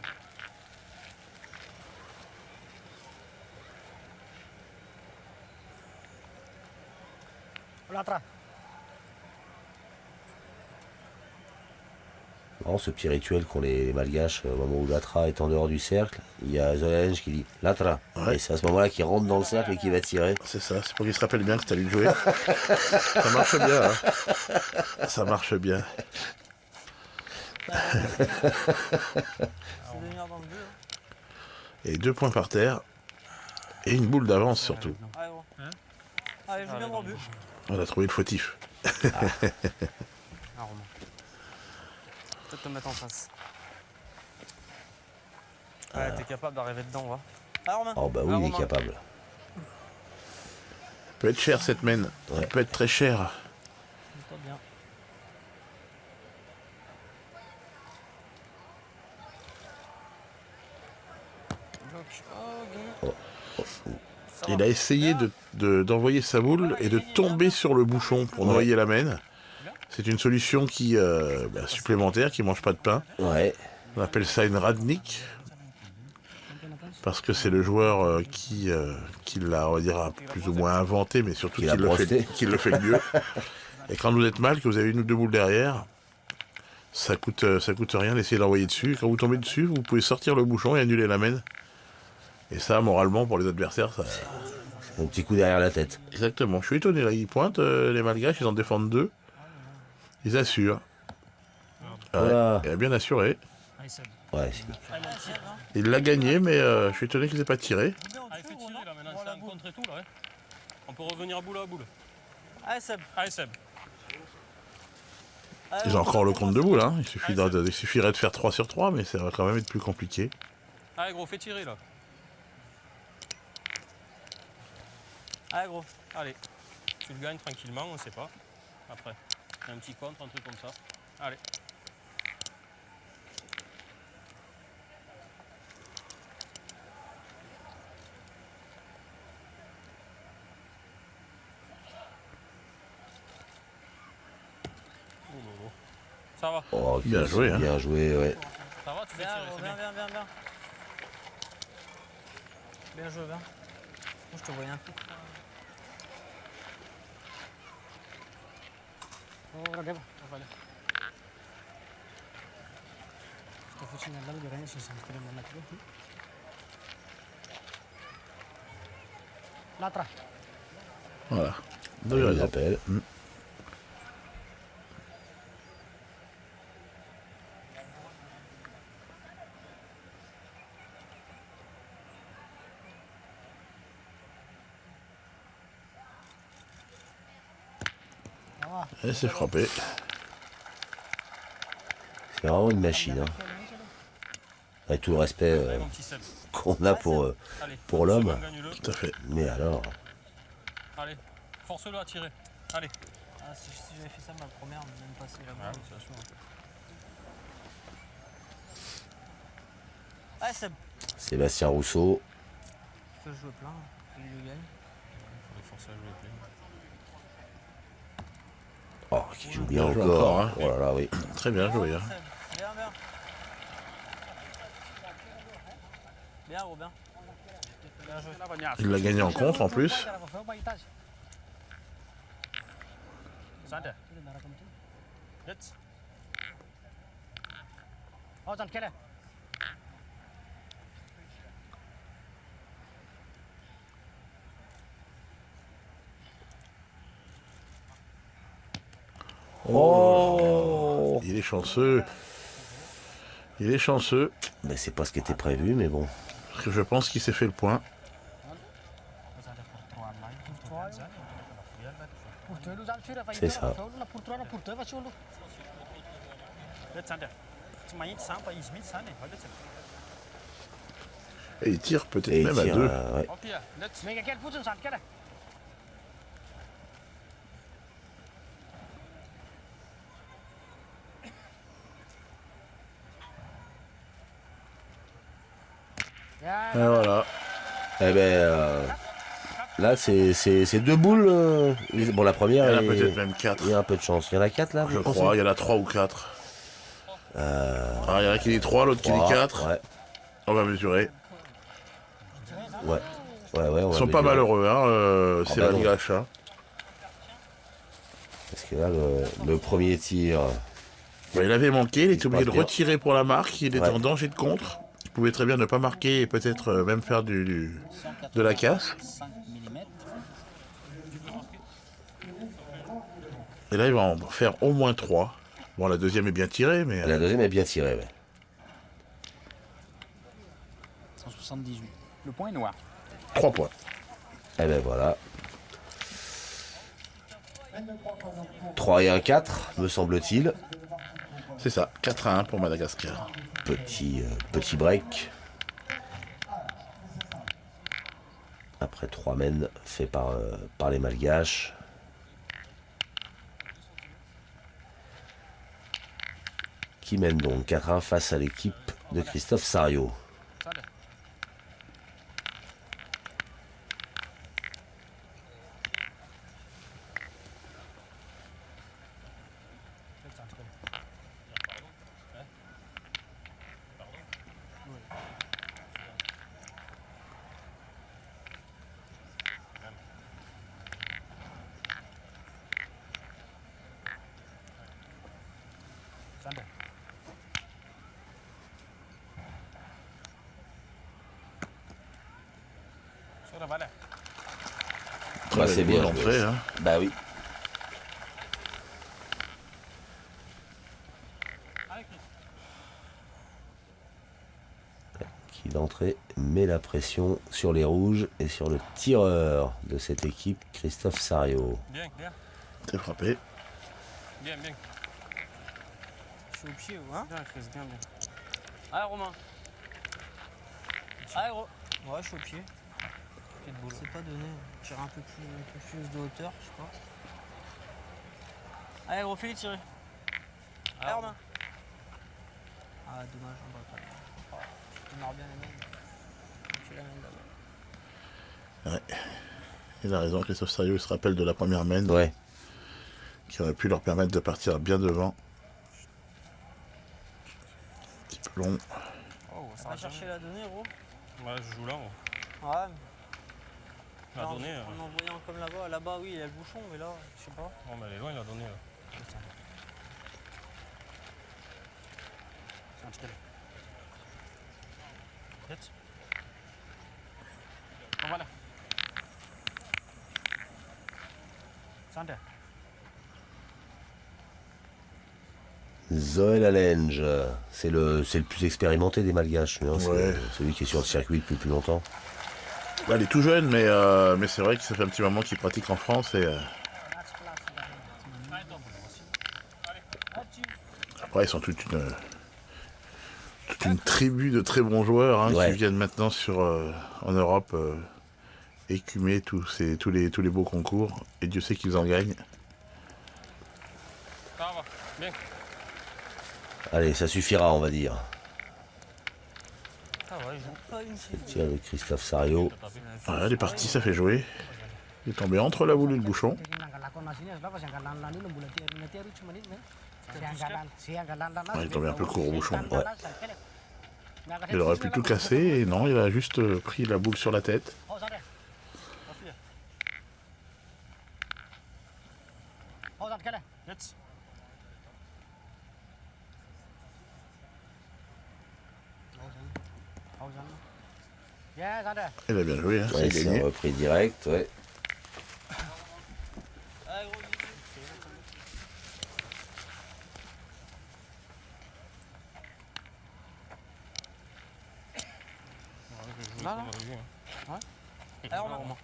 [SPEAKER 1] Non, ce petit rituel qu'ont les Malgaches au moment où Latra est en dehors du cercle, il y a Zoël Allenge qui dit Latra.
[SPEAKER 2] Ouais.
[SPEAKER 1] Et c'est à ce moment-là qu'il rentre dans le cercle et qu'il va tirer.
[SPEAKER 2] C'est ça, c'est pour qu'il se rappelle bien que c'est à lui de jouer. Ça marche bien, hein. Ça marche bien.
[SPEAKER 4] c'est venir dans le but. Hein.
[SPEAKER 2] Et 2 points par terre. Et une boule d'avance surtout.
[SPEAKER 4] Allez, gros. Allez, je viens dans le but.
[SPEAKER 2] On a trouvé le fautif.
[SPEAKER 4] Ah, Romain. Peut-être te mettre en face. Ouais, t'es capable d'arriver dedans, va. Ah, Romain.
[SPEAKER 1] Oh bah oui,
[SPEAKER 4] Ah,
[SPEAKER 1] il est
[SPEAKER 4] Romain.
[SPEAKER 1] capable.
[SPEAKER 2] Peut être cher cette mène.
[SPEAKER 1] Ouais.
[SPEAKER 2] Elle peut être très chère.
[SPEAKER 4] Pas bien. Bloc. Oh, gagné.
[SPEAKER 2] Il a essayé d'envoyer sa boule et de tomber sur le bouchon pour noyer la mène. C'est une solution qui supplémentaire, qui mange pas de pain.
[SPEAKER 1] Ouais.
[SPEAKER 2] On appelle ça une radnik. Parce que c'est le joueur qui l'a, on va dire, plus ou moins inventé, mais surtout qui le fait le mieux. Et quand vous êtes mal, que vous avez une ou deux boules derrière, ça coûte rien d'essayer d'envoyer dessus. Quand vous tombez dessus, vous pouvez sortir le bouchon et annuler la mène. Et ça, moralement, pour les adversaires, ça...
[SPEAKER 1] Un petit coup derrière la tête.
[SPEAKER 2] Exactement. Je suis étonné, là. Ils pointent, les Malgaches, ils en défendent 2. Ils assurent.
[SPEAKER 1] Voilà.
[SPEAKER 2] Il a bien assuré.
[SPEAKER 1] Ouais,
[SPEAKER 2] Il l'a gagné, mais je suis étonné qu'ils aient pas tiré.
[SPEAKER 5] Ah, il fait tirer là maintenant, c'est un contre et tout là. Ouais. On peut revenir boule à boule.
[SPEAKER 4] Allez Seb.
[SPEAKER 5] Allez Seb.
[SPEAKER 2] Ils ont encore le compte de boule, hein. Il suffirait de faire 3 sur 3, mais ça va quand même être plus compliqué.
[SPEAKER 5] Allez gros, fais tirer là.
[SPEAKER 4] Allez gros.
[SPEAKER 5] Allez. Tu le gagnes tranquillement, on sait pas. Après. Un petit contre, un truc comme ça. Allez. Ça va.
[SPEAKER 1] Oh,
[SPEAKER 2] Bien joué, hein.
[SPEAKER 1] Bien joué, ouais.
[SPEAKER 5] Ça va, tu fais
[SPEAKER 4] Viens,
[SPEAKER 5] tirer,
[SPEAKER 4] gros,
[SPEAKER 5] c'est
[SPEAKER 4] viens,
[SPEAKER 5] bien.
[SPEAKER 4] viens, viens. Bien joué, viens. Moi, je te voyais un coup.
[SPEAKER 2] Voilà.
[SPEAKER 1] Il appelle.
[SPEAKER 2] Et c'est frappé.
[SPEAKER 1] C'est vraiment une machine. Hein. Avec tout le respect
[SPEAKER 5] Allez mon petit Seb.
[SPEAKER 1] qu'on a pour
[SPEAKER 5] Allez.
[SPEAKER 1] l'homme.
[SPEAKER 5] Gagne-le.
[SPEAKER 2] Tout à fait.
[SPEAKER 1] Mais alors...
[SPEAKER 5] Allez. Force-le à tirer. Allez.
[SPEAKER 4] Ah, si j'avais fait ça ma première, on même passé la
[SPEAKER 5] Ah,
[SPEAKER 4] balle.
[SPEAKER 5] c'est sûr.
[SPEAKER 4] Allez Seb.
[SPEAKER 1] Sébastien Rousseau.
[SPEAKER 4] Tu peux jouer plein, il le gagne.
[SPEAKER 5] Il faut les forcer à jouer plein.
[SPEAKER 1] Oh, qui joue bien
[SPEAKER 2] Bien joué
[SPEAKER 1] encore.
[SPEAKER 2] encore, hein.
[SPEAKER 1] Oh là là, oui.
[SPEAKER 2] Très bien joué, hein.
[SPEAKER 4] Seb. Bien, bien. Bien gros, bien. Bien joué.
[SPEAKER 2] Il l'a gagné en contre, en plus.
[SPEAKER 1] Oh,
[SPEAKER 2] Il est chanceux. Il est chanceux.
[SPEAKER 1] mais c'est pas ce qui était prévu, mais bon.
[SPEAKER 2] Parce que je pense qu'il s'est fait le point.
[SPEAKER 1] C'est ça.
[SPEAKER 2] Et il tire peut-être
[SPEAKER 1] Et il
[SPEAKER 2] même
[SPEAKER 1] tire,
[SPEAKER 2] à 2.
[SPEAKER 1] ouais.
[SPEAKER 2] Et voilà.
[SPEAKER 1] Eh ben, là, c'est 2 boules. Bon, la première,
[SPEAKER 2] Il y en a peut-être même 4.
[SPEAKER 1] il y a un peu de chance. Il y en a 4 là,
[SPEAKER 2] Je
[SPEAKER 1] vous pensez
[SPEAKER 2] crois. Il y en a 3 ou 4. Ah, il y en a qui dit 3, l'autre qui dit 4.
[SPEAKER 1] Ouais,
[SPEAKER 2] On va mesurer.
[SPEAKER 1] ouais. Ouais, ouais, on
[SPEAKER 2] Ils
[SPEAKER 1] va
[SPEAKER 2] sont pas
[SPEAKER 1] mesurer.
[SPEAKER 2] malheureux, hein. C'est
[SPEAKER 1] bah
[SPEAKER 2] la
[SPEAKER 1] non.
[SPEAKER 2] Malgache, hein.
[SPEAKER 1] Parce que là, le premier tir,
[SPEAKER 2] Il avait manqué, il était obligé de
[SPEAKER 1] passe bien.
[SPEAKER 2] retirer pour la marque, il était
[SPEAKER 1] Ouais.
[SPEAKER 2] en danger de contre. Il pouvait très bien ne pas marquer et peut-être même faire de la casse.
[SPEAKER 4] 5 mm.
[SPEAKER 2] Et là, il va en faire au moins 3. Bon, la deuxième est bien tirée, mais...
[SPEAKER 1] la deuxième est bien tirée. Ouais.
[SPEAKER 3] 178. Le point est noir.
[SPEAKER 2] 3 points.
[SPEAKER 1] Eh ben voilà. 3 et un 4, me semble-t-il.
[SPEAKER 2] C'est ça, 4-1 pour Madagascar.
[SPEAKER 1] Petit break. Après 3 mènes faits par les Malgaches. Qui mène donc 4-1 face à l'équipe de Christophe Sario. Bah, c'est bien.
[SPEAKER 2] l'entrée. Hein.
[SPEAKER 1] Bah oui. Qui d'entrée met la pression sur les rouges et sur le tireur de cette équipe, Christophe Sario.
[SPEAKER 5] Bien, bien.
[SPEAKER 2] C'est frappé.
[SPEAKER 5] Bien, bien.
[SPEAKER 4] Je suis au pied, hein? Bien, Chris, bien, bien. Allez, Romain. Allez, gros. Ouais, je suis au pied. C'est pas donné. Tire un peu plus de hauteur, je sais pas. Allez, gros, fais-les tirer. Allez, Romain. Ah, dommage, on va pas. On aura bien les mêmes. Fais la même d'abord.
[SPEAKER 2] Ouais. Il a raison, Christophe Sario, il se rappelle de la première main
[SPEAKER 1] Ouais.
[SPEAKER 2] qui aurait pu leur permettre de partir bien devant. Un petit peu long.
[SPEAKER 5] Oh,
[SPEAKER 4] Ça va chercher la donnée, gros.
[SPEAKER 5] Ouais, je joue là.
[SPEAKER 4] Ouais.
[SPEAKER 5] La donnée.
[SPEAKER 4] En envoyant comme là-bas. Là-bas, oui, il y a le bouchon, mais là, je sais pas.
[SPEAKER 5] Oh, mais elle est loin, la donnée. Là. Jetzt. Oh, voilà. Sante.
[SPEAKER 1] Zoël Allenge, c'est le plus expérimenté des Malgaches, lui, hein.
[SPEAKER 2] Ouais.
[SPEAKER 1] C'est celui qui est sur le circuit depuis plus longtemps.
[SPEAKER 2] Bah, il est tout jeune, mais c'est vrai que ça fait un petit moment qu'il pratique en France. Et, après, ils sont toute une tribu de très bons joueurs hein,
[SPEAKER 1] Ouais.
[SPEAKER 2] qui viennent maintenant en Europe écumer tous les beaux concours. Et Dieu sait qu'ils en gagnent.
[SPEAKER 5] Ça va. Bien.
[SPEAKER 1] Allez, ça suffira, on va dire.
[SPEAKER 4] Ah ouais, ils ont pas une
[SPEAKER 1] Tir de Christophe Sario.
[SPEAKER 2] Voilà, les parties, ça fait jouer. Il est tombé entre la boule et le bouchon. Ouais, il est tombé un peu court au bouchon.
[SPEAKER 1] Ouais.
[SPEAKER 2] Il aurait pu tout casser et non, il a juste pris la boule sur la tête.
[SPEAKER 5] Jetzt.
[SPEAKER 2] Il a bien joué, hein,
[SPEAKER 1] Ouais,
[SPEAKER 2] c'est
[SPEAKER 1] c'est
[SPEAKER 2] gagné.
[SPEAKER 1] repris direct, ouais.
[SPEAKER 4] Allez, gros,
[SPEAKER 5] Là,
[SPEAKER 4] là.
[SPEAKER 5] là.
[SPEAKER 4] allez, Romain.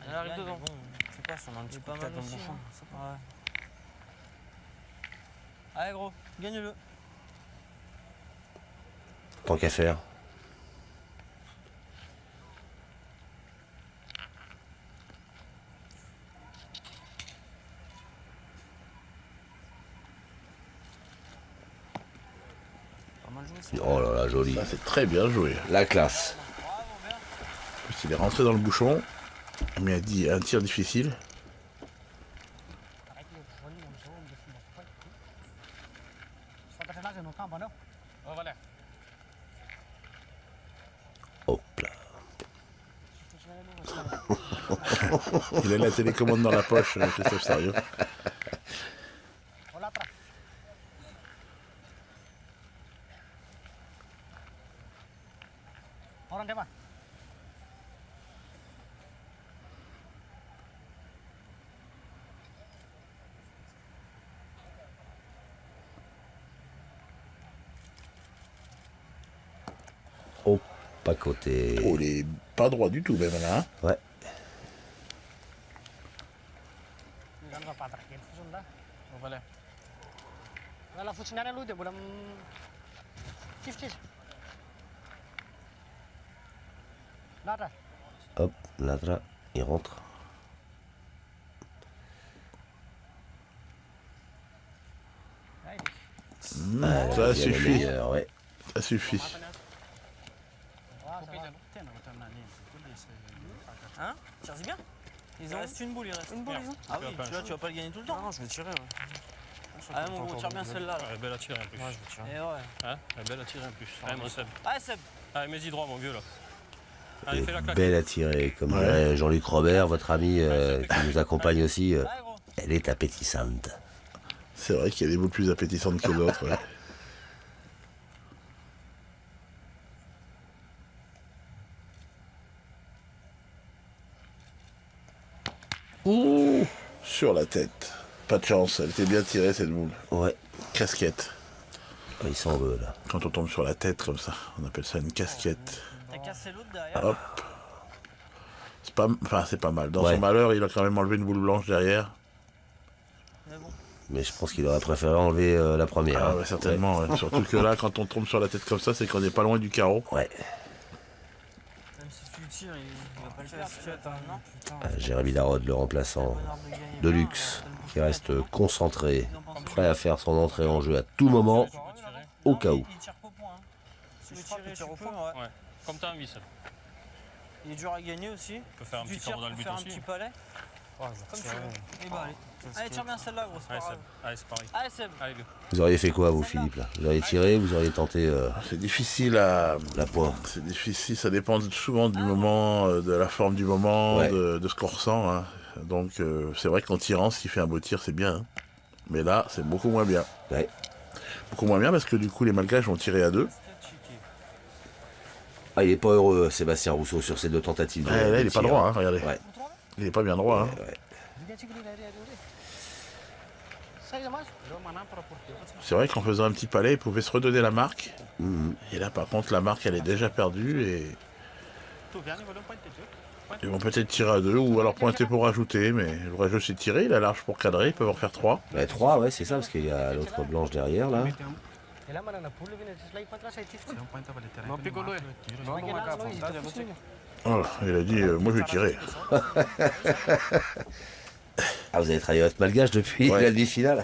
[SPEAKER 5] Elle arrive devant.
[SPEAKER 4] Bon,
[SPEAKER 5] Je sais pas si on a un petit
[SPEAKER 4] pas
[SPEAKER 5] peu
[SPEAKER 4] mal
[SPEAKER 5] de tête dans le
[SPEAKER 4] aussi,
[SPEAKER 5] bouchon.
[SPEAKER 4] hein. Ouais. Allez, gros, gagne-le.
[SPEAKER 1] Tant qu'à faire.
[SPEAKER 4] Pas mal joué, ça.
[SPEAKER 1] Oh là là, joli.
[SPEAKER 2] Ça, c'est très bien joué.
[SPEAKER 1] La classe.
[SPEAKER 2] En plus, il est rentré dans le bouchon, mais il a dit un tir difficile.
[SPEAKER 5] Oh, voilà.
[SPEAKER 1] Hop là.
[SPEAKER 2] Il a la télécommande dans la poche, Christophe Sario.
[SPEAKER 1] Hop, à côté.
[SPEAKER 2] Oh, il est pas droit du tout, même là. Hein.
[SPEAKER 1] Ouais.
[SPEAKER 5] Oh, voilà.
[SPEAKER 1] Hop, là, il rentre. Ah,
[SPEAKER 2] Ça
[SPEAKER 1] bien le
[SPEAKER 2] suffit.
[SPEAKER 1] meilleur, ouais.
[SPEAKER 2] Ça suffit.
[SPEAKER 4] Hein? Tire-y bien. Il reste une boule, il reste. Une boule, ils ont? Ah oui, tu vois, tu vas pas le gagner tout le temps.
[SPEAKER 5] Non, je vais tirer. Ouais.
[SPEAKER 4] Ah, mon gros, tire bien celle-là. Là.
[SPEAKER 5] Elle est belle à tirer en plus.
[SPEAKER 4] Ouais, je vais tirer. Et ouais.
[SPEAKER 5] Hein, elle est belle à tirer en plus. Allez, mon Seb.
[SPEAKER 4] Allez, Seb.
[SPEAKER 5] Allez, mets-y droit, mon vieux là. Allez, fais la claque.
[SPEAKER 1] Belle à tirer, comme
[SPEAKER 2] Ouais.
[SPEAKER 1] dirait Jean-Luc Robert, votre ami qui nous accompagne aussi.
[SPEAKER 4] Allez, gros.
[SPEAKER 1] Elle est appétissante.
[SPEAKER 2] C'est vrai qu'il y a des boules plus appétissantes que d'autres. Ouais.
[SPEAKER 1] Ouh.
[SPEAKER 2] Sur la tête. Pas de chance, elle était bien tirée cette boule.
[SPEAKER 1] Ouais.
[SPEAKER 2] Casquette.
[SPEAKER 1] Ah, il s'en veut là.
[SPEAKER 2] Quand on tombe sur la tête comme ça, on appelle ça une casquette.
[SPEAKER 4] T'as cassé l'autre derrière.
[SPEAKER 2] Hop. C'est pas mal. Dans
[SPEAKER 1] Ouais.
[SPEAKER 2] son malheur, il a quand même enlevé une boule blanche derrière.
[SPEAKER 4] Mais bon.
[SPEAKER 1] Mais je pense qu'il aurait préféré enlever la première.
[SPEAKER 2] Ah
[SPEAKER 1] hein.
[SPEAKER 2] ouais, certainement. Ouais. Surtout que là, quand on tombe sur la tête comme ça, c'est qu'on n'est pas loin du carreau.
[SPEAKER 1] Ouais.
[SPEAKER 4] Même si tu le tires, il va pas le faire. Non.
[SPEAKER 1] Jérémy Darod, le remplaçant de luxe, qui reste concentré, prêt à faire son entrée en jeu à tout moment, au cas où.
[SPEAKER 4] Il tire qu'au point. Hein. Si tu tirer, tu peux, ouais.
[SPEAKER 5] Ouais. Comme t'as envie, ça.
[SPEAKER 4] Il est dur à gagner aussi.
[SPEAKER 5] Tu peux faire un
[SPEAKER 4] Tu
[SPEAKER 5] petit
[SPEAKER 4] tires
[SPEAKER 5] carreau dans le
[SPEAKER 4] pour
[SPEAKER 5] but
[SPEAKER 4] faire un
[SPEAKER 5] aussi.
[SPEAKER 4] petit palais. Comme tu veux. Et bah allez. Allez, tire bien celle-là, gros. C'est
[SPEAKER 5] Allez,
[SPEAKER 4] pas
[SPEAKER 5] Seb.
[SPEAKER 4] grave.
[SPEAKER 5] Allez, c'est pareil.
[SPEAKER 4] Allez, Seb.
[SPEAKER 5] Allez, go.
[SPEAKER 1] Vous auriez fait quoi, vous, Philippe là? Vous auriez tiré, vous auriez tenté
[SPEAKER 2] C'est difficile à.
[SPEAKER 1] la pointe.
[SPEAKER 2] C'est difficile, ça dépend souvent du moment, de la forme du moment,
[SPEAKER 1] Ouais.
[SPEAKER 2] de ce qu'on ressent. Hein. Donc c'est vrai qu'en tirant, s'il fait un beau tir, c'est bien. Hein. Mais là, c'est beaucoup moins bien.
[SPEAKER 1] Ouais.
[SPEAKER 2] Beaucoup moins bien parce que du coup, les Malgaches vont tirer à deux.
[SPEAKER 1] Ah, il est pas heureux, Sébastien Rousseau, sur ces deux tentatives. de-
[SPEAKER 2] Là,
[SPEAKER 1] de
[SPEAKER 2] il est pas
[SPEAKER 1] tir.
[SPEAKER 2] droit, hein, regardez.
[SPEAKER 1] Ouais.
[SPEAKER 2] Il est pas bien droit. Hein.
[SPEAKER 1] Ouais.
[SPEAKER 2] C'est vrai qu'en faisant un petit palais, il pouvait se redonner la marque.
[SPEAKER 1] Mhm.
[SPEAKER 2] Et là, par contre, la marque, elle est déjà perdue et ils vont peut-être tirer à deux ou alors pointer pour rajouter. Mais le vrai jeu, c'est tirer. Il a large pour cadrer. Ils peuvent en faire trois.
[SPEAKER 1] Ouais, 3, ouais, c'est ça, parce qu'il y a l'autre blanche derrière là.
[SPEAKER 2] Oh, il a dit, moi, je vais tirer.
[SPEAKER 1] Ah, vous avez travaillé votre malgache depuis
[SPEAKER 2] Ouais.
[SPEAKER 1] la demi-finale.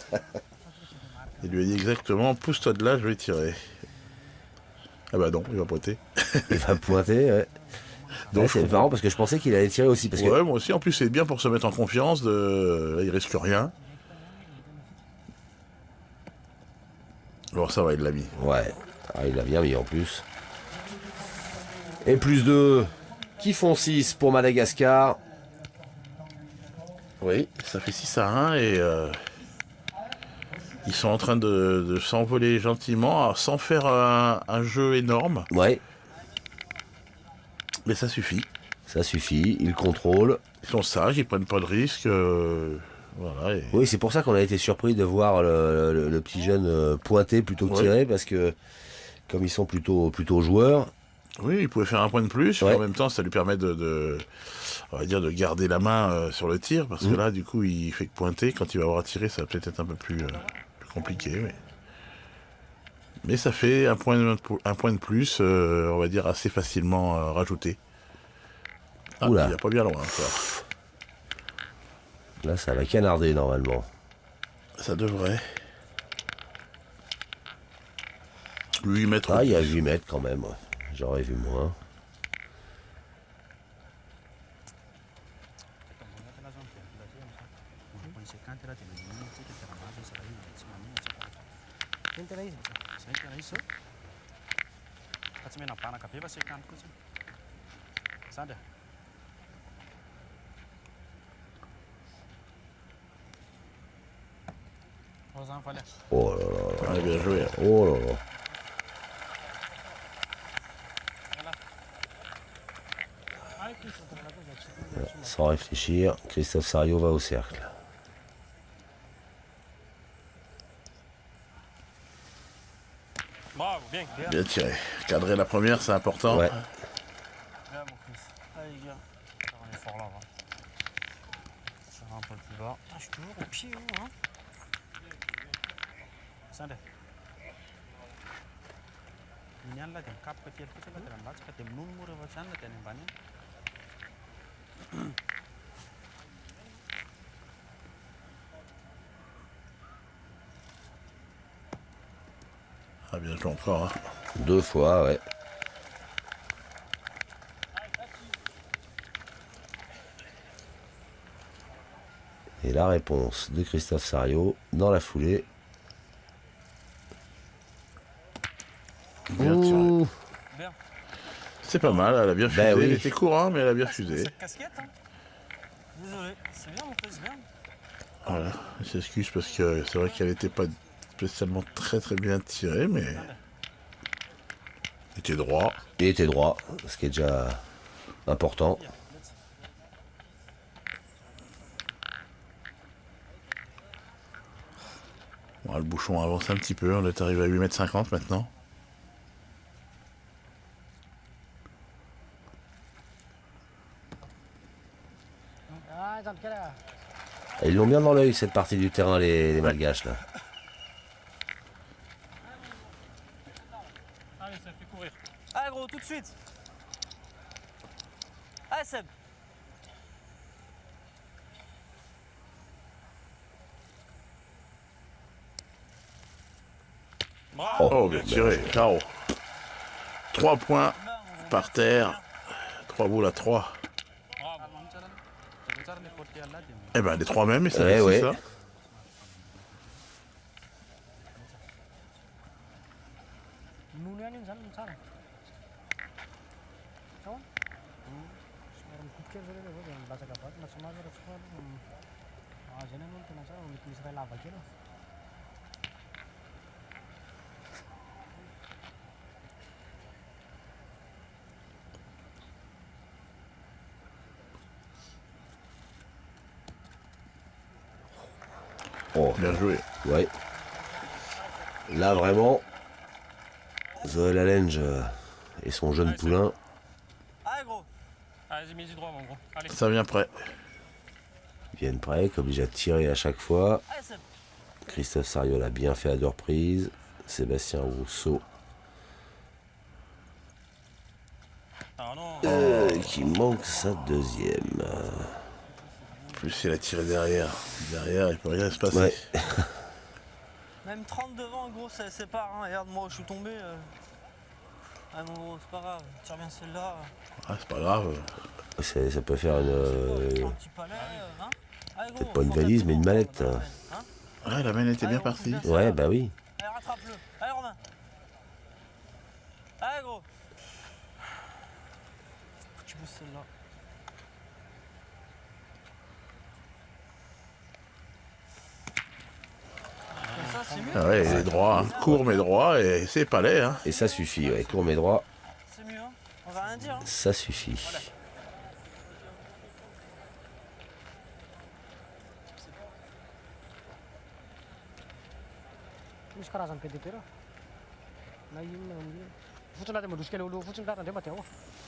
[SPEAKER 2] Il lui a dit exactement, pousse-toi de là, je vais tirer. Ah bah non, il va pointer.
[SPEAKER 1] Il va pointer, ouais.
[SPEAKER 2] Donc,
[SPEAKER 1] Ouais, c'est marrant parce que je pensais qu'il allait tirer aussi. Parce que
[SPEAKER 2] Ouais, moi aussi. En plus, c'est bien pour se mettre en confiance. Là, il risque rien. Bon, ça va, il l'a mis.
[SPEAKER 1] Ouais, ah, il a bien mis en plus. Et plus 2 qui font 6 pour Madagascar.
[SPEAKER 2] Oui, ça fait 6-1 et ils sont en train de s'envoler gentiment sans faire un jeu énorme.
[SPEAKER 1] Ouais,
[SPEAKER 2] Mais ça suffit.
[SPEAKER 1] ça suffit, il contrôle.
[SPEAKER 2] Ils sont sages, ils prennent pas de risques. Voilà.
[SPEAKER 1] Oui, c'est pour ça qu'on a été surpris de voir le petit jeune pointer plutôt que
[SPEAKER 2] Ouais.
[SPEAKER 1] tirer, parce que comme ils sont plutôt joueurs,
[SPEAKER 2] Oui, il pouvait faire un point de plus.
[SPEAKER 1] Ouais.
[SPEAKER 2] Mais en même temps, ça lui permet on va dire, de garder la main sur le tir. Parce que là, du coup, il fait que pointer. Quand il va avoir à tirer, ça va peut-être être un peu plus compliqué. Mais ça fait un point de plus, on va dire, assez facilement rajouté. Ah,
[SPEAKER 1] Oula.
[SPEAKER 2] il n'est pas bien loin encore.
[SPEAKER 1] là ça va canarder normalement.
[SPEAKER 2] Ça devrait. 8 mètres.
[SPEAKER 1] Ah, il y a 8 mètres quand même, ouais. J'aurais vu moins. Oh là là,
[SPEAKER 2] Ouais, bien joué.
[SPEAKER 1] oh là là. Sans réfléchir, Christophe Sario va au cercle.
[SPEAKER 5] Bravo, bien.
[SPEAKER 2] Bien tiré. Cadrer la première, c'est important.
[SPEAKER 1] Ouais.
[SPEAKER 4] Bien, mon Chris. Allez, les gars.
[SPEAKER 5] On est fort là. Hein. Je vais un peu plus bas.
[SPEAKER 4] Putain, je suis toujours au pied, hein.
[SPEAKER 2] Ah, bien joué encore. Hein.
[SPEAKER 1] 2 fois, ouais. Et la réponse de Christophe Sario dans la foulée.
[SPEAKER 2] Bien tiré.
[SPEAKER 1] Ouh.
[SPEAKER 2] C'est pas mal, elle a bien fusé.
[SPEAKER 1] Ben oui.
[SPEAKER 2] Il était courant, mais elle a bien fusé.
[SPEAKER 4] Cette casquette, hein. Désolé. C'est bien, mon Chris, c'est bien.
[SPEAKER 2] Voilà. Je s'excuse parce que c'est vrai qu'elle n'était pas spécialement très très bien tirée, mais. Elle était droit.
[SPEAKER 1] Il était droit, ce qui est déjà important.
[SPEAKER 2] Le bouchon avance un petit peu, on est arrivé à 8,50 m maintenant.
[SPEAKER 1] Ils l'ont bien dans l'œil cette partie du terrain, les Malgaches là.
[SPEAKER 5] Allez, ça fait courir.
[SPEAKER 4] Allez gros, tout de suite. Allez Seb.
[SPEAKER 5] Bravo.
[SPEAKER 2] Oh, bien tiré, carreau. 3 points par terre. 3 boules à 3. Eh ben, les 3 mêmes, et ça
[SPEAKER 1] Ouais,
[SPEAKER 2] fait
[SPEAKER 1] ouais.
[SPEAKER 2] ça.
[SPEAKER 1] Oh,
[SPEAKER 2] Bien joué.
[SPEAKER 1] ouais. Là vraiment, Zoé Lalenge et son jeune
[SPEAKER 5] Ouais,
[SPEAKER 1] poulain.
[SPEAKER 4] Allez gros.
[SPEAKER 5] Allez, mets du droit, mon gros. Allez.
[SPEAKER 2] Ça vient prêt.
[SPEAKER 1] Viennent prêts, obligés à tirer à chaque fois.
[SPEAKER 4] Allez Seb.
[SPEAKER 1] Christophe Sario l'a bien fait à 2 reprises. Sébastien Rousseau
[SPEAKER 5] Ah non.
[SPEAKER 1] qui manque sa deuxième.
[SPEAKER 2] En plus, il a tiré derrière. Derrière, il peut rien se passer.
[SPEAKER 1] Ouais.
[SPEAKER 4] Même 30 devant gros, ça sépare. Hein. Regarde moi, je suis tombé. Ah mon gros, c'est pas grave. Tire bien celle-là.
[SPEAKER 2] Ah, c'est pas grave.
[SPEAKER 1] Ça peut faire une,
[SPEAKER 4] Un petit palais. Hein. Allez, gros,
[SPEAKER 1] peut-être pas une
[SPEAKER 4] fonce un
[SPEAKER 1] valise,
[SPEAKER 4] petit
[SPEAKER 1] mais
[SPEAKER 4] peu,
[SPEAKER 1] une
[SPEAKER 4] on
[SPEAKER 1] mallette.
[SPEAKER 4] va dans la veine, hein.
[SPEAKER 2] Ouais, la main était
[SPEAKER 4] Allez,
[SPEAKER 2] bien
[SPEAKER 4] on
[SPEAKER 2] partie.
[SPEAKER 4] fout bien
[SPEAKER 1] Ouais,
[SPEAKER 4] ça.
[SPEAKER 1] bah oui.
[SPEAKER 4] Allez, rattrape-le. Allez Romain. Allez gros. Faut que tu pousses celle-là. Comme ça, c'est mieux.
[SPEAKER 2] Ah ouais, il est droit. Hein. Court mais droit, et c'est palais. Hein.
[SPEAKER 1] Et ça suffit, ouais. Court mais droit,
[SPEAKER 4] C'est mieux. Hein. On va rien dire. Hein.
[SPEAKER 1] ça suffit.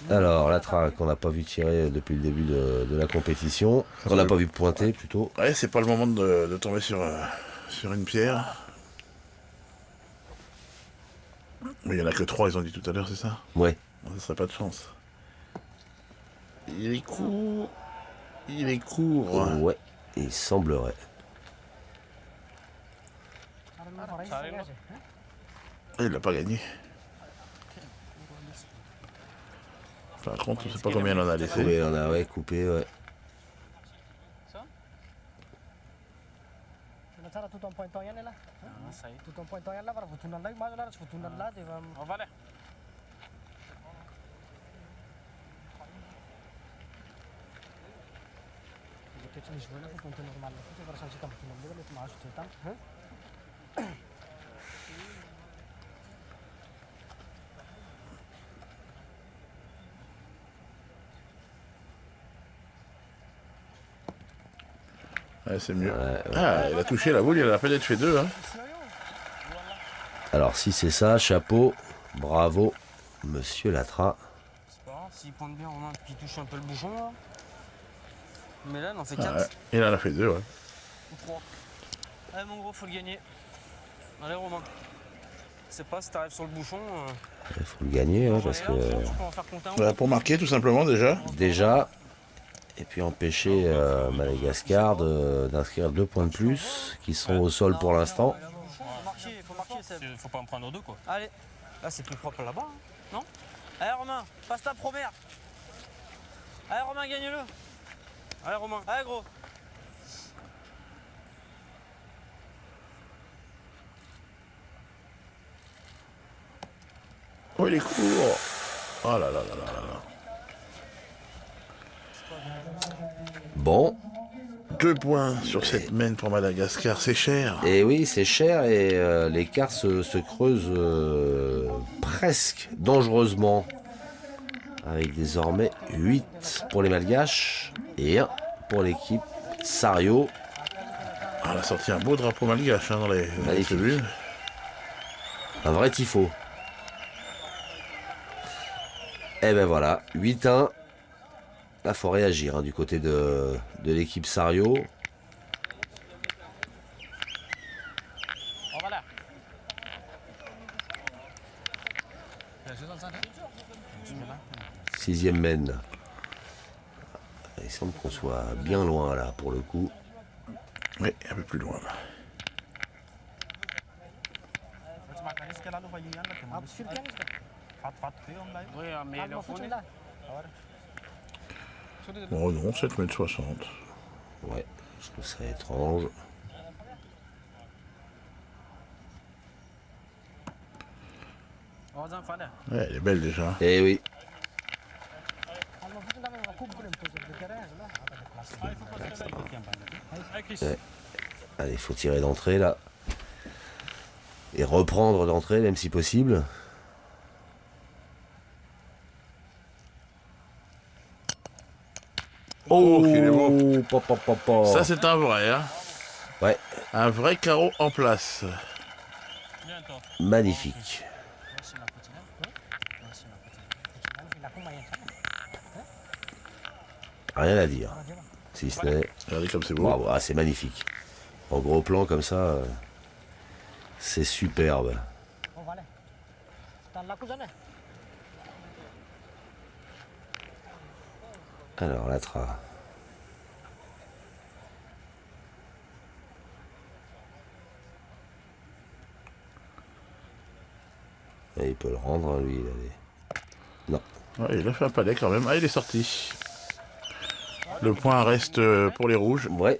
[SPEAKER 1] Alors, la traque qu'on n'a pas vu tirer depuis le début de la compétition. Qu'on n'a pas vu pointer plutôt.
[SPEAKER 2] Ouais, c'est pas le moment de tomber sur une pierre. Mais il y en a que 3, ils ont dit tout à l'heure, c'est ça?
[SPEAKER 1] Ouais.
[SPEAKER 2] Ça serait pas de chance. Il est court. Il est court.
[SPEAKER 1] Ouais, il semblerait.
[SPEAKER 2] Ah, il l'a pas gagné. Par contre, je sais pas combien il en a laissé.
[SPEAKER 1] Oui, on a coupé, ouais.
[SPEAKER 5] On va aller.
[SPEAKER 2] Ouais, c'est mieux.
[SPEAKER 1] Ouais.
[SPEAKER 2] Ah, il a touché la boule, il a peut-être fait 2. Hein.
[SPEAKER 1] Alors, si c'est ça, chapeau, bravo, monsieur Latra.
[SPEAKER 4] C'est pas grave, s'il pointe bien Romain, puis il touche un peu le bouchon là. Mais là, il en fait 4
[SPEAKER 2] Ah, ouais. Il en a fait 2, ouais.
[SPEAKER 4] ou 3. Allez mon gros, faut le gagner. Allez Romain. C'est pas si t'arrives sur le bouchon.
[SPEAKER 1] Il faut le gagner, hein, parce que
[SPEAKER 4] Tu peux en faire compter un.
[SPEAKER 2] Voilà, pour marquer, tout simplement, déjà.
[SPEAKER 1] déjà, et puis empêcher Madagascar d'inscrire 2 points de plus, qui sont au sol pour l'instant.
[SPEAKER 4] Faut marquer Seb.
[SPEAKER 5] Faut pas en prendre 2, quoi.
[SPEAKER 4] Allez. Là, c'est plus propre là-bas, hein. Non? Allez Romain, passe ta première. Allez Romain, gagne-le. Allez Romain, allez gros.
[SPEAKER 2] Oh, il est court. Oh là là là là là là.
[SPEAKER 1] Bon,
[SPEAKER 2] 2 points sur cette main pour Madagascar, c'est cher.
[SPEAKER 1] et oui, c'est cher et l'écart se creuse presque dangereusement. Avec désormais 8 pour les Malgaches et 1 pour l'équipe Sario.
[SPEAKER 2] On a sorti un beau drapeau malgache dans les
[SPEAKER 1] Magnifique.
[SPEAKER 2] tribunes.
[SPEAKER 1] Un vrai tifo. Et ben voilà, 8-1. Là, faut réagir hein, du côté de l'équipe Sario.
[SPEAKER 4] Oh, voilà.
[SPEAKER 1] 6e mène. Il semble qu'on soit bien loin là pour le coup.
[SPEAKER 2] Oui, un peu plus loin.
[SPEAKER 4] Oui, mais le fond est là.
[SPEAKER 2] Bon, non, 7,60 m.
[SPEAKER 1] Ouais, je trouve ça étrange.
[SPEAKER 2] Ouais, elle est belle déjà.
[SPEAKER 1] Eh oui,
[SPEAKER 5] Allez, Chris.
[SPEAKER 1] Ouais. allez, il faut tirer d'entrée là. Et reprendre d'entrée, même si possible.
[SPEAKER 2] Oh, qu'il est beau.
[SPEAKER 1] Pa.
[SPEAKER 2] Ça, c'est un vrai, hein.
[SPEAKER 1] Ouais,
[SPEAKER 2] Un vrai carreau en place.
[SPEAKER 5] Bien, toi.
[SPEAKER 1] magnifique. Rien à dire. Si ce n'est.
[SPEAKER 2] Regardez comme c'est beau.
[SPEAKER 1] Bravo, ah, c'est magnifique. En gros plan comme ça, c'est superbe. Alors, la tra. Et il peut le rendre, hein, lui. Non.
[SPEAKER 2] Ouais, il a fait un palais quand même. Ah, il est sorti. Le point reste pour les rouges.
[SPEAKER 1] Ouais,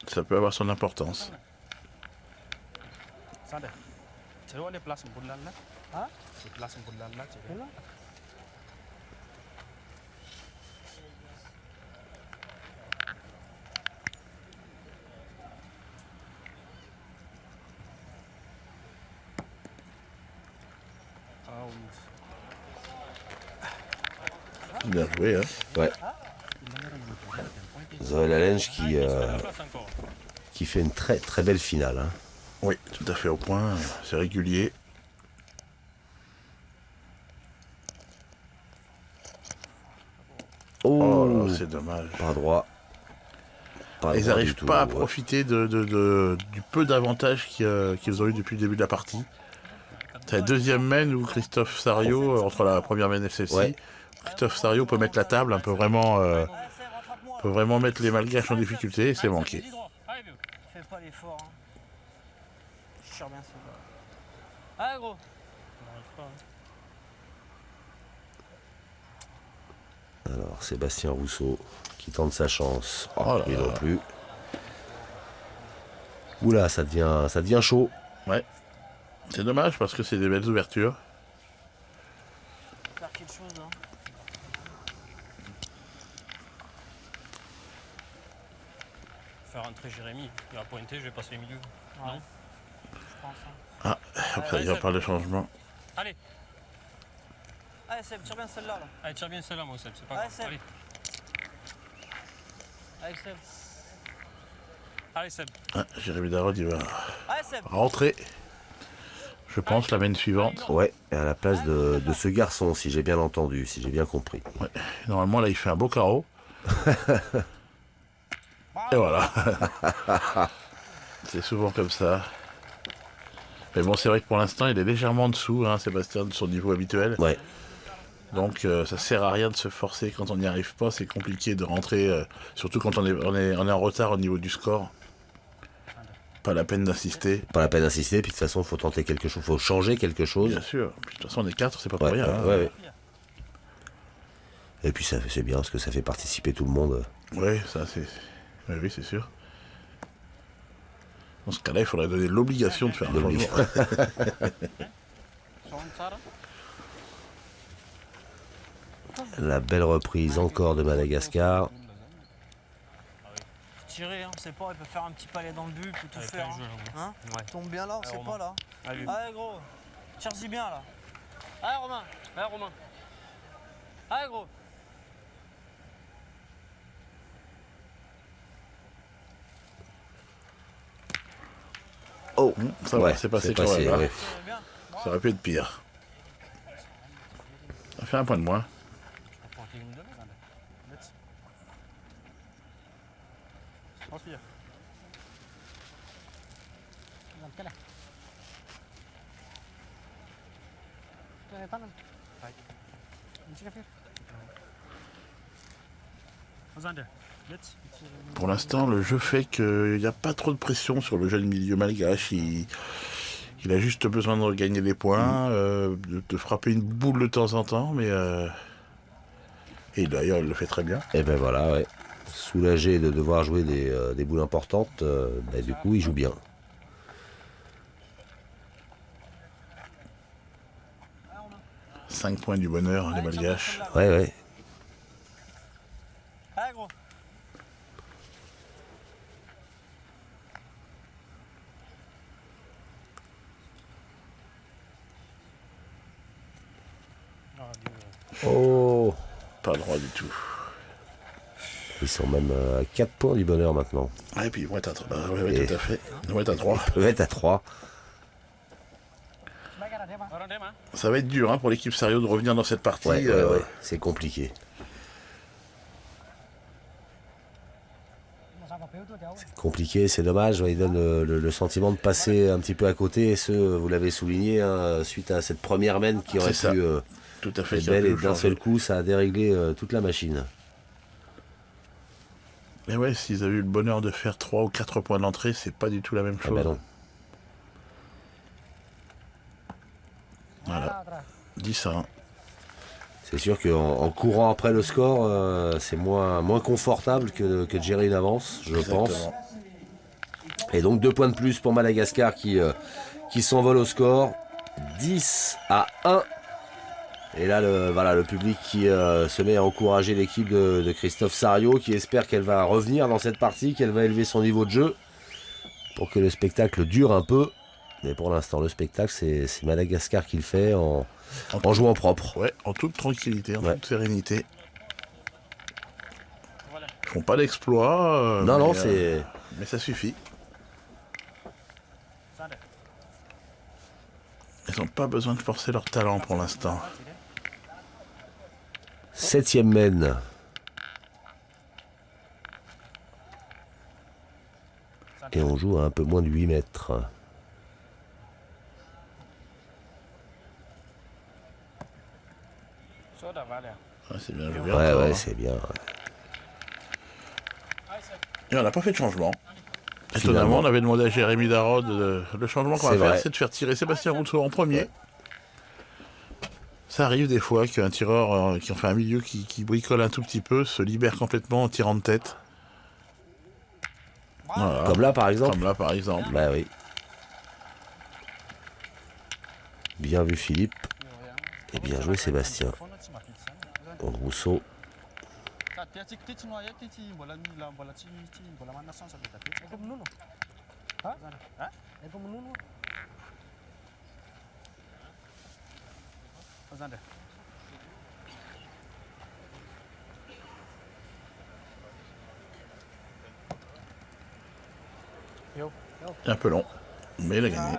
[SPEAKER 2] Ça peut avoir son importance. Bien joué, hein.
[SPEAKER 1] ouais. Zoé Lalenge
[SPEAKER 5] Place encore.
[SPEAKER 1] qui fait une très très belle finale. Hein.
[SPEAKER 2] Oui, tout à fait au point. C'est régulier. Oh
[SPEAKER 1] Oh,
[SPEAKER 2] là, c'est dommage.
[SPEAKER 1] pas droit. Pas
[SPEAKER 2] Ils
[SPEAKER 1] droit
[SPEAKER 2] n'arrivent
[SPEAKER 1] du tout,
[SPEAKER 2] pas à
[SPEAKER 1] ouais.
[SPEAKER 2] profiter du peu d'avantages qu'ils ont eu depuis le début de la partie. C'est la deuxième main où Christophe Sario, entre la première main et celle-ci,
[SPEAKER 1] Ouais.
[SPEAKER 2] Christophe Sario peut mettre la table, peut vraiment mettre les Malgaches en difficulté, et c'est manqué.
[SPEAKER 5] Vas-y, droit. Allez, vieux.
[SPEAKER 4] Fais pas l'effort. Hein. Je tire bien ça. Allez, gros.
[SPEAKER 5] On n'arrive pas. Hein.
[SPEAKER 1] Alors, Sébastien Rousseau qui tente sa chance. Oh,
[SPEAKER 2] Oh là
[SPEAKER 1] lui
[SPEAKER 2] là.
[SPEAKER 1] non plus. Oula, ça devient chaud.
[SPEAKER 2] Ouais. C'est dommage parce que c'est des belles ouvertures.
[SPEAKER 4] Faire quelque chose. Hein.
[SPEAKER 5] Faire rentrer Jérémy. Il va pointer, je vais passer les milieux.
[SPEAKER 4] Ouais.
[SPEAKER 5] Non.
[SPEAKER 4] Je pense. Hein.
[SPEAKER 2] Ah, après il va par le changement.
[SPEAKER 5] Allez,
[SPEAKER 4] Allez, Seb, tire bien celle-là. Là.
[SPEAKER 5] allez, tire bien celle-là, moi, Seb. C'est pas
[SPEAKER 4] Ouais,
[SPEAKER 5] grave.
[SPEAKER 4] Seb.
[SPEAKER 5] Allez.
[SPEAKER 4] Avec Seb.
[SPEAKER 5] Allez, Seb.
[SPEAKER 2] Ah, Jérémy Darod, il va
[SPEAKER 4] Allez, Seb.
[SPEAKER 2] rentrer. Je pense la main suivante.
[SPEAKER 1] Ouais, et à la place de ce garçon, si j'ai bien entendu, si j'ai bien compris.
[SPEAKER 2] Normalement, là, il fait un beau carreau. Et voilà. C'est souvent comme ça. Mais bon, c'est vrai que pour l'instant, il est légèrement en dessous, hein, Sébastien, de son niveau habituel.
[SPEAKER 1] Ouais,
[SPEAKER 2] Donc, ça sert à rien de se forcer quand on n'y arrive pas. C'est compliqué de rentrer, surtout quand on est en retard au niveau du score. Pas la peine d'insister.
[SPEAKER 1] pas la peine d'insister, puis de toute façon, il faut tenter quelque chose, faut changer quelque chose.
[SPEAKER 2] Bien sûr. Puis, de toute façon, on est 4, c'est pas pour
[SPEAKER 1] Ouais,
[SPEAKER 2] rien. hein.
[SPEAKER 1] ouais. Et puis c'est bien parce que ça fait participer tout le monde.
[SPEAKER 2] Ouais, ça c'est. Oui, c'est sûr. Dans ce cas-là, il faudrait donner l'obligation de faire un
[SPEAKER 1] L'obligation.
[SPEAKER 2] changement.
[SPEAKER 4] Sur une salle.
[SPEAKER 1] La belle reprise encore de Madagascar.
[SPEAKER 4] Tirer, hein, c'est pas, il peut faire un petit palais dans le but, il peut tout
[SPEAKER 5] Allez,
[SPEAKER 4] faire.
[SPEAKER 5] fais le jeu, là,
[SPEAKER 4] Hein.
[SPEAKER 5] Ouais.
[SPEAKER 4] Tombe bien là, c'est
[SPEAKER 5] Romain.
[SPEAKER 4] pas là.
[SPEAKER 5] Allez.
[SPEAKER 4] Allez, gros. Tire-y bien là. Allez, Romain.
[SPEAKER 5] Allez, Romain.
[SPEAKER 4] Allez, gros.
[SPEAKER 1] Oh,
[SPEAKER 2] Ça va, c'est passé quand même. Hein.
[SPEAKER 1] ouais.
[SPEAKER 2] Ça aurait pu être pire. Ça fait un point de moins. Pour l'instant, le jeu fait qu'il n'y a pas trop de pression sur le jeune milieu malgache. Il a juste besoin de regagner des points, de frapper une boule de temps en temps, mais et d'ailleurs il le fait très bien.
[SPEAKER 1] Et ben voilà, ouais. Soulagé de devoir jouer des boules importantes, bah, du coup il joue bien.
[SPEAKER 2] « 5 points du bonheur, hein, les malgaches.
[SPEAKER 1] Ouais, ouais.
[SPEAKER 4] Allez, gros.
[SPEAKER 1] Oh,
[SPEAKER 2] Pas droit du tout.
[SPEAKER 1] ils sont même à 4 points du bonheur maintenant.
[SPEAKER 2] Ah, et puis ils vont être à 3. Oui,
[SPEAKER 1] Et-
[SPEAKER 2] tout à fait. Ils vont être à 3.
[SPEAKER 1] Ils peuvent être à 3.
[SPEAKER 2] Ça va être dur hein, pour l'équipe Sario de revenir dans cette partie.
[SPEAKER 1] Ouais, ouais, ouais. C'est compliqué. C'est compliqué, c'est dommage. Il donne le sentiment de passer un petit peu à côté. Et ce, vous l'avez souligné, hein, suite à cette première main qui aurait
[SPEAKER 2] C'est ça.
[SPEAKER 1] pu
[SPEAKER 2] Tout à fait.
[SPEAKER 1] être
[SPEAKER 2] qui a
[SPEAKER 1] belle,
[SPEAKER 2] pu
[SPEAKER 1] et
[SPEAKER 2] le
[SPEAKER 1] d'un
[SPEAKER 2] changer.
[SPEAKER 1] seul coup, ça a déréglé toute la machine.
[SPEAKER 2] Mais ouais, s'ils avaient eu le bonheur de faire 3 ou 4 points d'entrée, c'est pas du tout la même
[SPEAKER 1] Ah
[SPEAKER 2] chose.
[SPEAKER 1] bah non.
[SPEAKER 2] Voilà. 10 à 1.
[SPEAKER 1] C'est sûr qu'en courant après le score, c'est moins confortable que de gérer une avance, je pense.
[SPEAKER 2] Exactement.
[SPEAKER 1] Et donc 2 points de plus pour Madagascar qui s'envole au score. 10 à 1. Et là, le public qui se met à encourager l'équipe de Christophe Sario, qui espère qu'elle va revenir dans cette partie, qu'elle va élever son niveau de jeu pour que le spectacle dure un peu. Mais pour l'instant, le spectacle, c'est Madagascar qui le fait en jouant propre.
[SPEAKER 2] Ouais, en toute tranquillité, en
[SPEAKER 1] Ouais.
[SPEAKER 2] toute sérénité. Ils font pas d'exploit.
[SPEAKER 1] Non, non,
[SPEAKER 2] mais, mais ça suffit. Ils n'ont pas besoin de forcer leur talent pour l'instant.
[SPEAKER 1] 7e main. Et on joue à un peu moins de 8 mètres.
[SPEAKER 2] Ouais, c'est bien joué.
[SPEAKER 1] Ouais,
[SPEAKER 2] encore,
[SPEAKER 1] ouais,
[SPEAKER 2] hein.
[SPEAKER 1] c'est bien.
[SPEAKER 2] Et on n'a pas fait de changement.
[SPEAKER 1] Finalement.
[SPEAKER 2] Étonnamment, on avait demandé à Jérémy Darod le changement qu'on
[SPEAKER 1] C'est
[SPEAKER 2] va faire,
[SPEAKER 1] vrai.
[SPEAKER 2] c'est de faire tirer Sébastien Rousseau en premier.
[SPEAKER 1] Ouais.
[SPEAKER 2] Ça arrive des fois qu'un tireur qui en fait un milieu qui bricole un tout petit peu se libère complètement en tirant de tête. Voilà.
[SPEAKER 1] Comme là, par exemple.
[SPEAKER 2] Comme là, par exemple.
[SPEAKER 1] Bah oui. Bien vu, Philippe. Et bien joué, Sébastien. Rousseau.
[SPEAKER 2] Un peu long, mais il a gagné.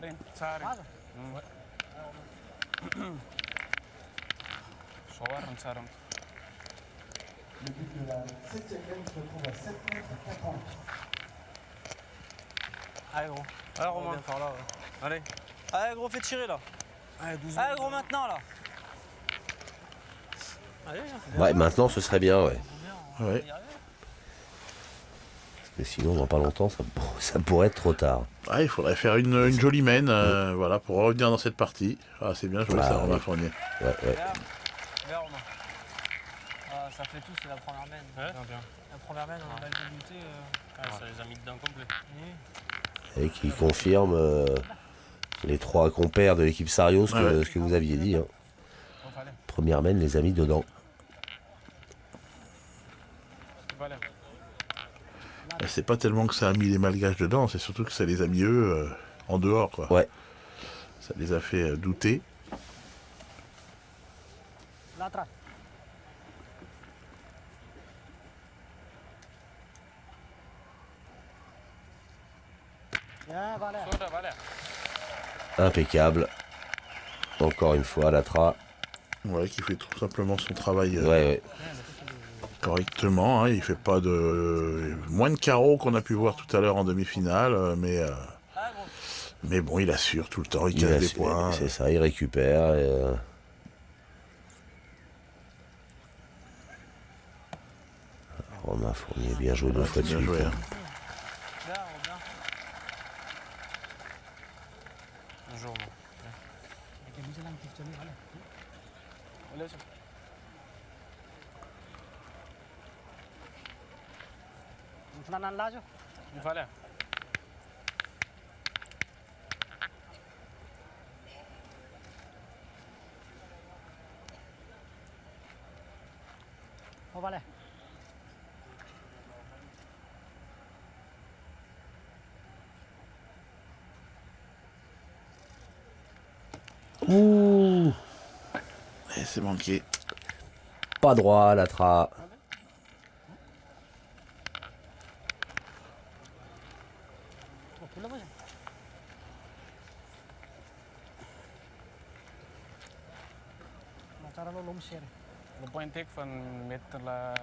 [SPEAKER 4] Allez, gros.
[SPEAKER 5] Allez, Romain.
[SPEAKER 4] On va bien faire là, ouais.
[SPEAKER 5] Allez.
[SPEAKER 4] Allez, gros, fais tirer là.
[SPEAKER 5] Allez, 12
[SPEAKER 4] Allez, gros, maintenant là. Allez,
[SPEAKER 1] Ouais, maintenant, ce serait bien, ouais.
[SPEAKER 2] Ouais.
[SPEAKER 1] Mais sinon, dans pas longtemps, ça pourrait être trop tard.
[SPEAKER 2] Ah, il faudrait faire une jolie main voilà, pour revenir dans cette partie. Ah, c'est bien joué
[SPEAKER 1] Ah,
[SPEAKER 2] ça, Romain
[SPEAKER 1] oui.
[SPEAKER 2] Fournier.
[SPEAKER 1] Ouais, ouais.
[SPEAKER 4] Regarde, Romain. Ah, ça fait tout, c'est la première main.
[SPEAKER 5] Ouais, bien.
[SPEAKER 4] La première main, on a mal débuté.
[SPEAKER 5] Ah, ça les a mis dedans complet.
[SPEAKER 1] Et qui confirme les 3 compères de l'équipe Sario, ce que vous aviez dit. Hein. Première main, les amis dedans.
[SPEAKER 2] C'est pas tellement que ça a mis les malgaches dedans, c'est surtout que ça les a mis eux en dehors, quoi.
[SPEAKER 1] Ouais.
[SPEAKER 2] Ça les a fait douter.
[SPEAKER 4] Bien, Valère.
[SPEAKER 5] Soda, Valère.
[SPEAKER 1] Impeccable. Encore une fois, Latra.
[SPEAKER 2] Ouais, qui fait tout simplement son travail
[SPEAKER 1] Ouais, ouais.
[SPEAKER 2] correctement. Hein. Il fait pas de moins de carreaux qu'on a pu voir tout à l'heure en demi-finale, mais bon, il assure tout le temps, il casse des points.
[SPEAKER 1] C'est ça, il récupère. Romain Fournier, bien joué deux fois de
[SPEAKER 2] Bien
[SPEAKER 1] suite.
[SPEAKER 2] joué. Hein.
[SPEAKER 4] Bien, bien.
[SPEAKER 5] Bonjour.
[SPEAKER 4] Fulanan lajo.
[SPEAKER 5] Valère.
[SPEAKER 4] Oh, Valère.
[SPEAKER 1] Ouh,
[SPEAKER 2] Et c'est manqué.
[SPEAKER 1] pas droit, Latra.
[SPEAKER 4] Oh, pula mo siya. Cara lo lomser.
[SPEAKER 6] Le point take van mettre la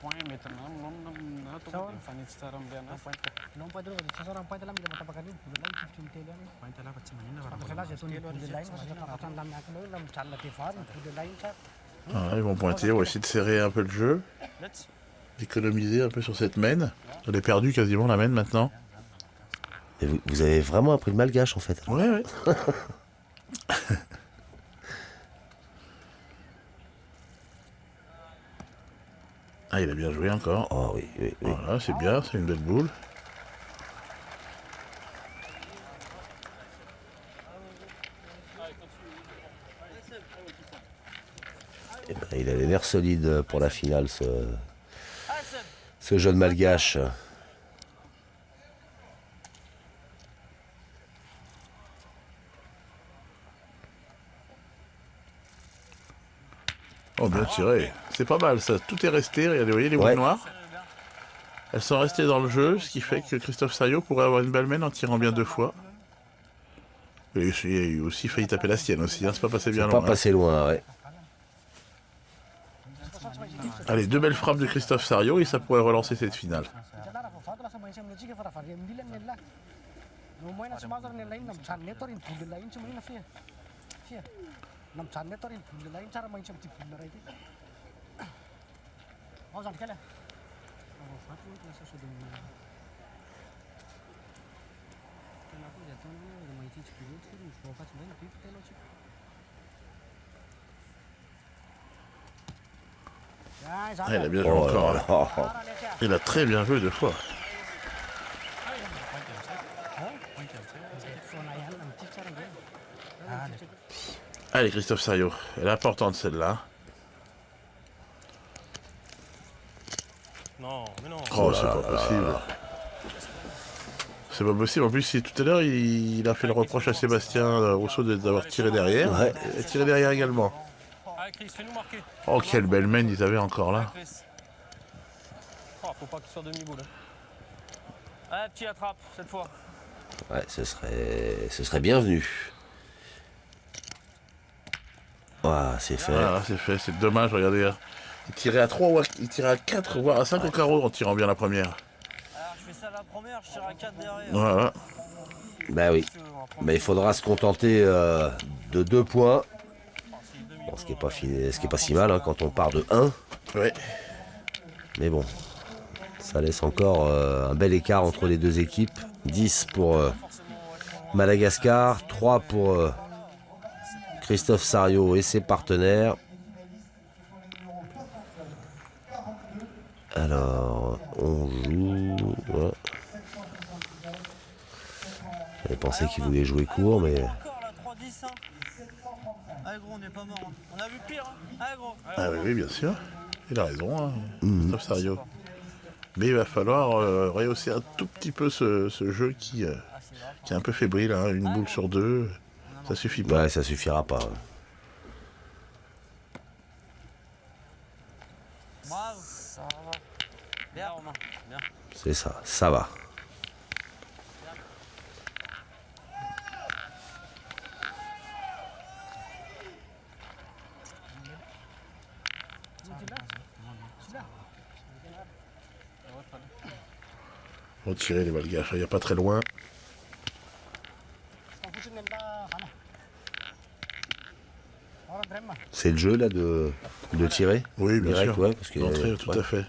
[SPEAKER 6] point mettre non
[SPEAKER 4] Sawa.
[SPEAKER 6] van iets daarom bien point
[SPEAKER 4] Não pode não, se só não pode lá me levar para cá, pulo lá e 15 tele.
[SPEAKER 6] point la pacci manina
[SPEAKER 4] Parce que là j'ai sonné pulo line, parce que quand on l'a mis à côté, là me challa te far, pulo line ça.
[SPEAKER 2] Ah, ils vont pointer, on va essayer de serrer un peu le jeu,
[SPEAKER 5] Let's.
[SPEAKER 2] d'économiser un peu sur cette main. On est perdu quasiment la main maintenant.
[SPEAKER 1] Et vous avez vraiment appris le malgache en fait.
[SPEAKER 2] Ouais, ouais. Ah, il a bien joué encore.
[SPEAKER 1] Oh oui, oui, oui.
[SPEAKER 2] Voilà, c'est bien, c'est une belle boule.
[SPEAKER 1] Eh ben, il a les nerfs solides pour la finale, ce jeune malgache.
[SPEAKER 2] Oh, bien tiré. C'est pas mal ça. Tout est resté. Regardez, vous voyez les boules
[SPEAKER 1] Ouais.
[SPEAKER 2] noires. Elles sont restées dans le jeu, ce qui fait que Christophe Saillot pourrait avoir une belle main en tirant bien deux fois. Et il a aussi failli taper la sienne aussi. Hein. C'est pas passé bien
[SPEAKER 1] Pas
[SPEAKER 2] loin. Hein.
[SPEAKER 1] passé loin, ouais.
[SPEAKER 2] Allez, deux belles frappes de Christophe Saillot et ça pourrait relancer cette finale.
[SPEAKER 4] Jalara fa fadla sa maisha mne chike fara fara mbilan nella. No moina sa mazar nella in nam channe torin pulo line sa moina fia. Fia. Nam channe torin pulo line sa maisha ti pulo raiti. Oh zam kala. Oh fatwa la sa sudum. Kana ko jata na mai ti pulo suru foka sa maina pip telo chik.
[SPEAKER 2] Ah, il a bien joué
[SPEAKER 1] Oh
[SPEAKER 2] encore.
[SPEAKER 1] là
[SPEAKER 2] Hein.
[SPEAKER 1] là.
[SPEAKER 2] Il a très bien joué deux fois. Allez, Christophe Saillot. Elle est importante celle-là.
[SPEAKER 5] Non, mais non.
[SPEAKER 2] Oh, c'est pas possible. C'est pas possible. En plus, tout à l'heure, il a fait le reproche à Sébastien Rousseau d'avoir tiré derrière.
[SPEAKER 1] Ouais.
[SPEAKER 2] Et tiré derrière également.
[SPEAKER 5] Allez, Chris, fais-nous marquer.
[SPEAKER 2] Oh, quelle belle main ils avaient encore là.
[SPEAKER 5] Allez, Chris. Oh, faut pas qu'il soit demi-boule. Allez, petit attrape, cette fois.
[SPEAKER 1] Ouais, ce serait bienvenu. Ah, c'est fait.
[SPEAKER 2] Voilà, c'est fait. C'est dommage. Regardez. Hein. Il tirait à 3, il tirait à 4, voire à 5 au carreau en tirant bien la première.
[SPEAKER 4] Alors je fais ça la première, je tire à 4 derrière.
[SPEAKER 2] Voilà.
[SPEAKER 1] Bah oui. Mais il faudra se contenter de 2 points. Bon, ce qui est pas si mal hein, quand on part de 1.
[SPEAKER 2] Ouais.
[SPEAKER 1] Mais bon, ça laisse encore un bel écart entre les deux équipes. 10 pour Madagascar, 3 pour Christophe Saillot et ses partenaires. Alors, on joue... Ouais. J'avais pensé qu'il voulait jouer court, mais...
[SPEAKER 4] Encore la 3-10 hein. Allez gros, on n'est pas mort. Hein. On a vu pire. Hein. Allez gros.
[SPEAKER 2] Ah oui, oui, bien sûr. Il a raison, hein. Christophe Saillot. Mais il va falloir rehausser un tout petit peu ce jeu qui est un peu fébrile. Hein. Une boule sur 2, ça suffit pas.
[SPEAKER 1] Ouais, ça suffira pas.
[SPEAKER 4] Bravo. Ça va. Bien Romain. Bien.
[SPEAKER 1] C'est ça, ça va.
[SPEAKER 2] retirer les valgages. Il n'y a pas très loin.
[SPEAKER 1] C'est le jeu là de tirer
[SPEAKER 2] Oui, bien
[SPEAKER 1] direct,
[SPEAKER 2] sûr.
[SPEAKER 1] ouais, parce que
[SPEAKER 2] D'entrée, tout
[SPEAKER 1] ouais.
[SPEAKER 2] à fait.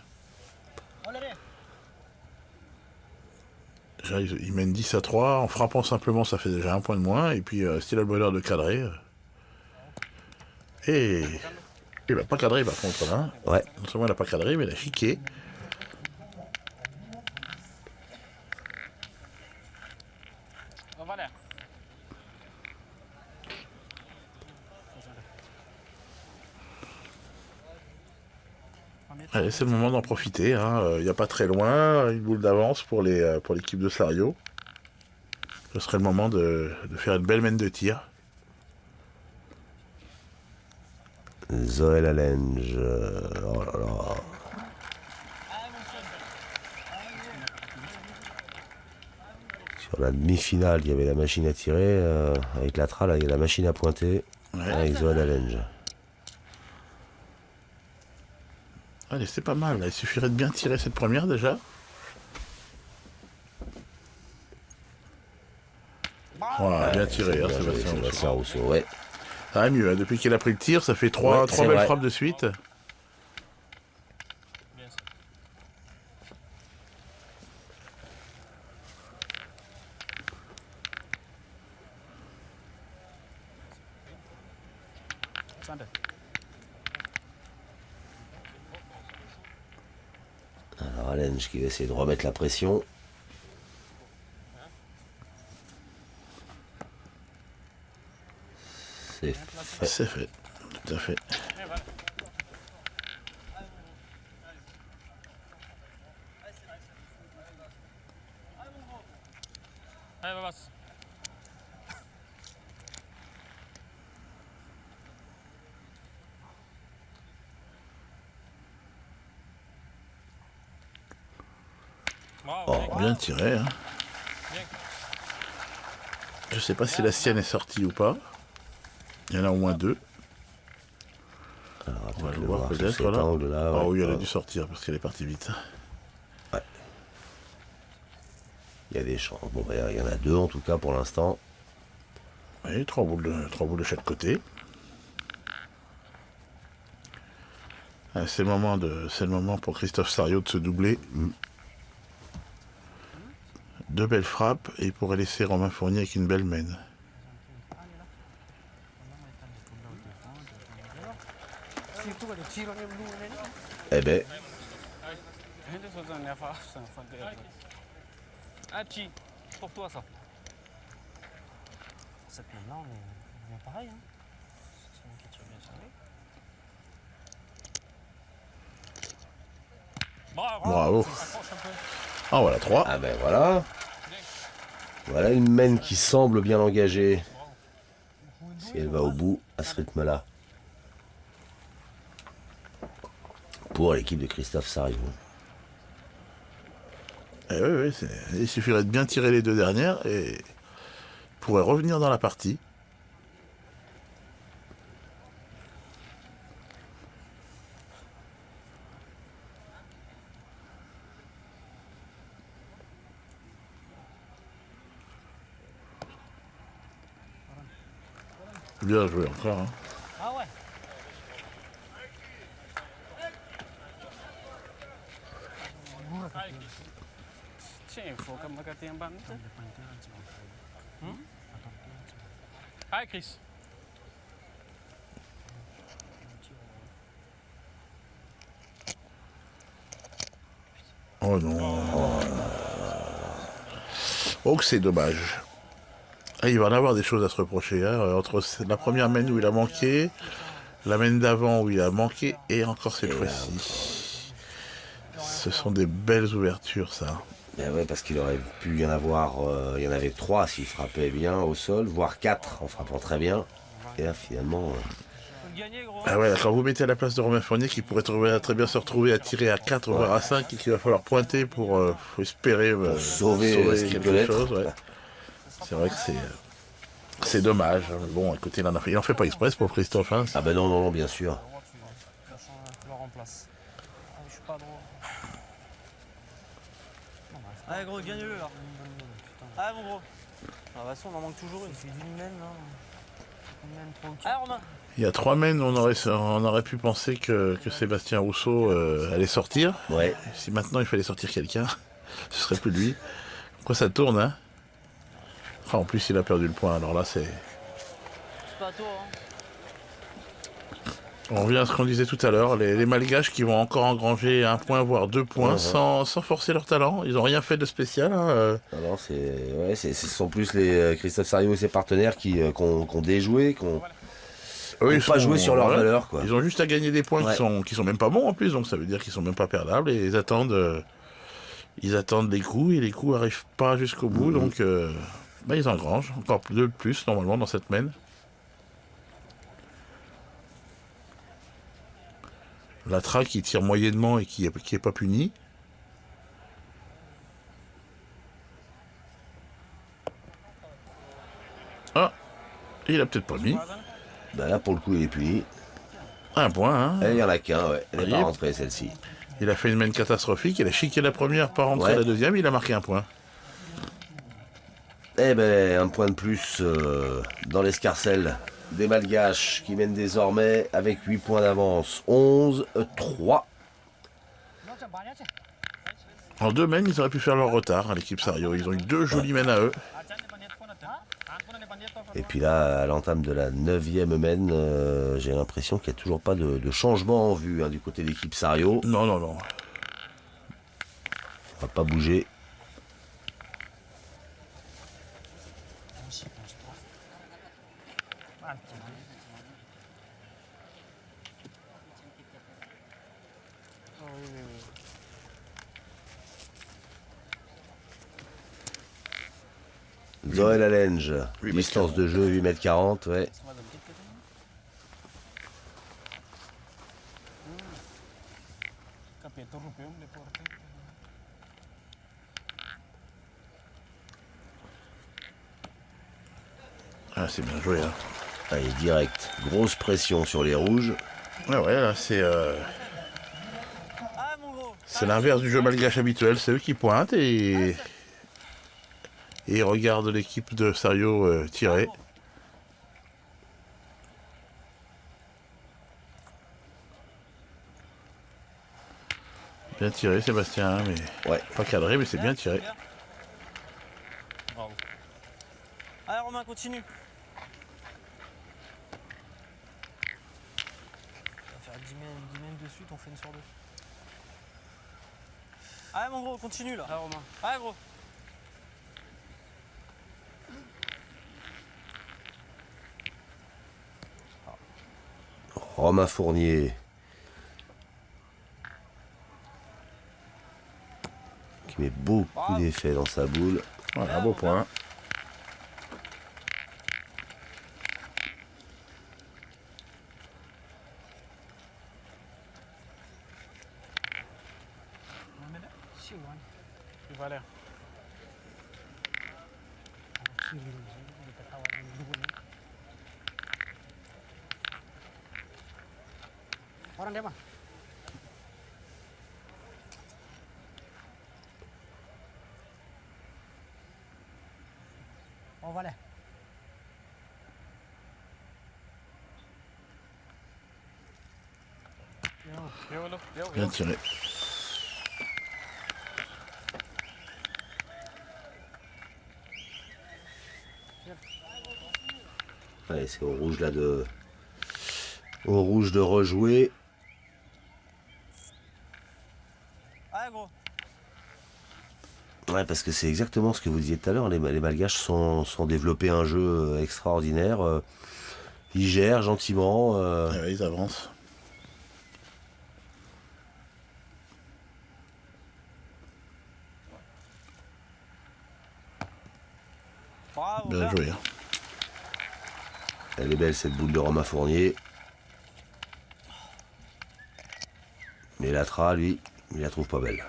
[SPEAKER 2] Déjà, ils mènent 10-3. En frappant simplement, ça fait déjà un point de moins. Et puis, s'il a le bonheur de cadrer. Et il n'a pas cadré par contre. Là.
[SPEAKER 1] Ouais.
[SPEAKER 2] Non seulement il n'a pas cadré, mais il a chiqué.
[SPEAKER 6] Voilà.
[SPEAKER 2] Allez, c'est le moment d'en profiter. Il n'y a pas très loin. Une boule d'avance pour l'équipe de Sario. Ce serait le moment de faire une belle mène de tir.
[SPEAKER 1] Zoé Allenge. Oh là là. Sur la demi-finale, il y avait la machine à tirer. Avec la trale, il y a la machine à pointer.
[SPEAKER 2] Ouais.
[SPEAKER 1] Avec Zoé Allenge.
[SPEAKER 2] Allez, c'est pas mal. Là. Il suffirait de bien tirer cette première déjà. Voilà, bien tiré,
[SPEAKER 1] Bien
[SPEAKER 2] Sébastien
[SPEAKER 1] joué,
[SPEAKER 2] Rousseau.
[SPEAKER 1] Sébastien Rousseau, ouais.
[SPEAKER 2] Ça va mieux, depuis qu'il a pris le tir, ça fait trois
[SPEAKER 1] Ouais, c'est
[SPEAKER 2] belles
[SPEAKER 1] vrai.
[SPEAKER 2] frappes de suite.
[SPEAKER 5] Bien ça.
[SPEAKER 1] Alors Allenge qui va essayer de remettre la pression. C'est fait.
[SPEAKER 2] C'est fait, tout à fait.
[SPEAKER 5] Allez, Babas. Bravo, bien.
[SPEAKER 2] Bien tiré. Hein.
[SPEAKER 5] Bien.
[SPEAKER 2] Je sais pas si la sienne est sortie ou pas. Il y en a au moins deux.
[SPEAKER 1] Alors
[SPEAKER 2] On
[SPEAKER 1] après,
[SPEAKER 2] va
[SPEAKER 1] je
[SPEAKER 2] le
[SPEAKER 1] vais
[SPEAKER 2] voir
[SPEAKER 1] voir sous
[SPEAKER 2] peut-être.
[SPEAKER 1] cet
[SPEAKER 2] Là.
[SPEAKER 1] angle-là.
[SPEAKER 2] Ah
[SPEAKER 1] ouais.
[SPEAKER 2] oui, elle a dû sortir parce qu'elle est partie vite.
[SPEAKER 1] Il y a des chances. Bon, bah, il y en a deux en tout cas pour l'instant.
[SPEAKER 2] Oui, trois boules de chaque côté. Ah, c'est le moment pour Christophe Sario de se doubler. Deux belles frappes et il pourrait laisser Romain Fournier avec une belle mène.
[SPEAKER 1] Eh ben,
[SPEAKER 5] Ah, Chi, pour toi ça.
[SPEAKER 4] Cette main-là, on est pareil. Hein. C'est une qui tire bien ça.
[SPEAKER 5] Bravo.
[SPEAKER 2] Bravo.
[SPEAKER 5] Accroche un peu.
[SPEAKER 2] Ah voilà, trois.
[SPEAKER 1] ah ben voilà. Voilà une mène qui semble bien engagée. Si elle va au bout à ce rythme-là. Pour l'équipe de Christophe Sario.
[SPEAKER 2] Eh oui, il suffirait de bien tirer les deux dernières et il pourrait revenir dans la partie. Bien joué encore. Hein.
[SPEAKER 4] Ah ouais.
[SPEAKER 6] Tiens, il faut comme regarder un banc.
[SPEAKER 5] Allez, Chris.
[SPEAKER 2] Oh non. Oh que c'est dommage. Ah, il va en avoir des choses à se reprocher. Hein, entre la première mène où il a manqué, la mène d'avant où il a manqué, et encore cette fois-ci. Ce sont des belles ouvertures, ça.
[SPEAKER 1] Ben ouais, parce qu'il aurait pu y en avoir. Il y en avait 3 s'il frappait bien au sol, voire 4 en frappant très bien. Et là finalement.
[SPEAKER 5] Faut le gagner, gros.
[SPEAKER 2] Ah ouais, là, quand vous mettez à la place de Romain Fournier, qui pourrait très bien se retrouver à tirer à 4 voire à 5, et qu'il va falloir pointer pour espérer
[SPEAKER 1] sauver ce qu'il peut
[SPEAKER 2] quelque
[SPEAKER 1] être.
[SPEAKER 2] chose. Ouais. C'est vrai que c'est dommage. Hein. Bon, écoutez, il en fait pas express pour Christophe. Hein.
[SPEAKER 1] Ah ben non, bien sûr.
[SPEAKER 4] Je le remplace. Ah, je suis pas droit. Allez gros, gagne-le là. Allez mon gros. Ah, de toute façon, on en manque toujours une. C'est une mène là. Une mène trop. Allez Romain.
[SPEAKER 2] Il y a 3 mènes, on aurait pu penser que Sébastien Rousseau allait sortir.
[SPEAKER 1] Ouais.
[SPEAKER 2] Si maintenant il fallait sortir quelqu'un, ce serait plus lui. Pourquoi ça tourne, hein? Ah, en plus, il a perdu le point, alors là, c'est...
[SPEAKER 4] C'est pas à toi, hein.
[SPEAKER 2] On revient à ce qu'on disait tout à l'heure, les Malgaches qui vont encore engranger 1 point, voire 2 points, sans forcer leur talent. Ils n'ont rien fait de spécial. Hein.
[SPEAKER 1] Non, ce sont plus les Christophe Sariot et ses partenaires qui ont déjoué, qui n'ont pas joué sur leur valeur, quoi.
[SPEAKER 2] Ils ont juste à gagner des points qui sont même pas bons en plus, donc ça veut dire qu'ils sont même pas perdables et ils attendent les coups et les coups arrivent pas jusqu'au bout, donc ils engrangent encore 2 de plus normalement dans cette mène. La traque qui tire moyennement et qui est pas puni. Ah, il a peut-être pas mis.
[SPEAKER 1] Ben là, pour le coup, il est puni.
[SPEAKER 2] 1 point, hein.
[SPEAKER 1] Et il n'y en a qu'un, ouais. Elle n'est pas
[SPEAKER 2] Oui.
[SPEAKER 1] rentrée, celle-ci.
[SPEAKER 2] Il a fait une mène catastrophique, il a chiqué la première, pas rentré
[SPEAKER 1] Ouais.
[SPEAKER 2] la deuxième, il a marqué 1 point.
[SPEAKER 1] Eh ben, un point de plus dans l'escarcelle des Malgaches qui mènent désormais avec 8 points d'avance. 11-3.
[SPEAKER 2] En 2 mènes, ils auraient pu faire leur retard à l'équipe Sariot. Ils ont eu 2 jolies mènes à eux.
[SPEAKER 1] Et puis là, à l'entame de la 9e mène, j'ai l'impression qu'il n'y a toujours pas de changement en vue, hein, du côté de l'équipe Sariot.
[SPEAKER 2] Non, non, non.
[SPEAKER 1] On va pas bouger. Zoé Lalenge, distance de jeu 8,40 m, ouais.
[SPEAKER 2] Ah, c'est bien joué, hein.
[SPEAKER 1] Allez, direct. Grosse pression sur les rouges.
[SPEAKER 2] Ah ouais, là, c'est
[SPEAKER 4] Allez mon gros.
[SPEAKER 2] l'inverse du jeu malgache habituel. C'est eux qui pointent et ils regardent l'équipe de Sariot tirer. Bien tiré, Sébastien, hein, mais
[SPEAKER 1] Ouais.
[SPEAKER 2] pas cadré, mais c'est bien tiré.
[SPEAKER 5] Bravo.
[SPEAKER 4] Allez Romain, continue. On va faire 10 mènes de suite, on fait une sur 2. Allez mon gros, continue là. Allez Romain. Allez gros.
[SPEAKER 1] Romain Fournier. Qui met beaucoup d'effets dans sa boule.
[SPEAKER 2] Voilà, beau point.
[SPEAKER 6] Y vale.
[SPEAKER 7] Orang dia mah. Oh, vale.
[SPEAKER 2] Bien tiré.
[SPEAKER 1] Allez, c'est au rouge là de. Au rouge de rejouer.
[SPEAKER 4] Allez gros.
[SPEAKER 1] Ouais, parce que c'est exactement ce que vous disiez tout à l'heure. Les Malgaches sont développés un jeu extraordinaire. Ils gèrent gentiment.
[SPEAKER 2] Ah ouais, ils avancent.
[SPEAKER 4] Bravo.
[SPEAKER 2] Bien joué. Hein.
[SPEAKER 1] Elle est belle cette boule de Romain Fournier. Mais Latra, lui, il la trouve pas belle.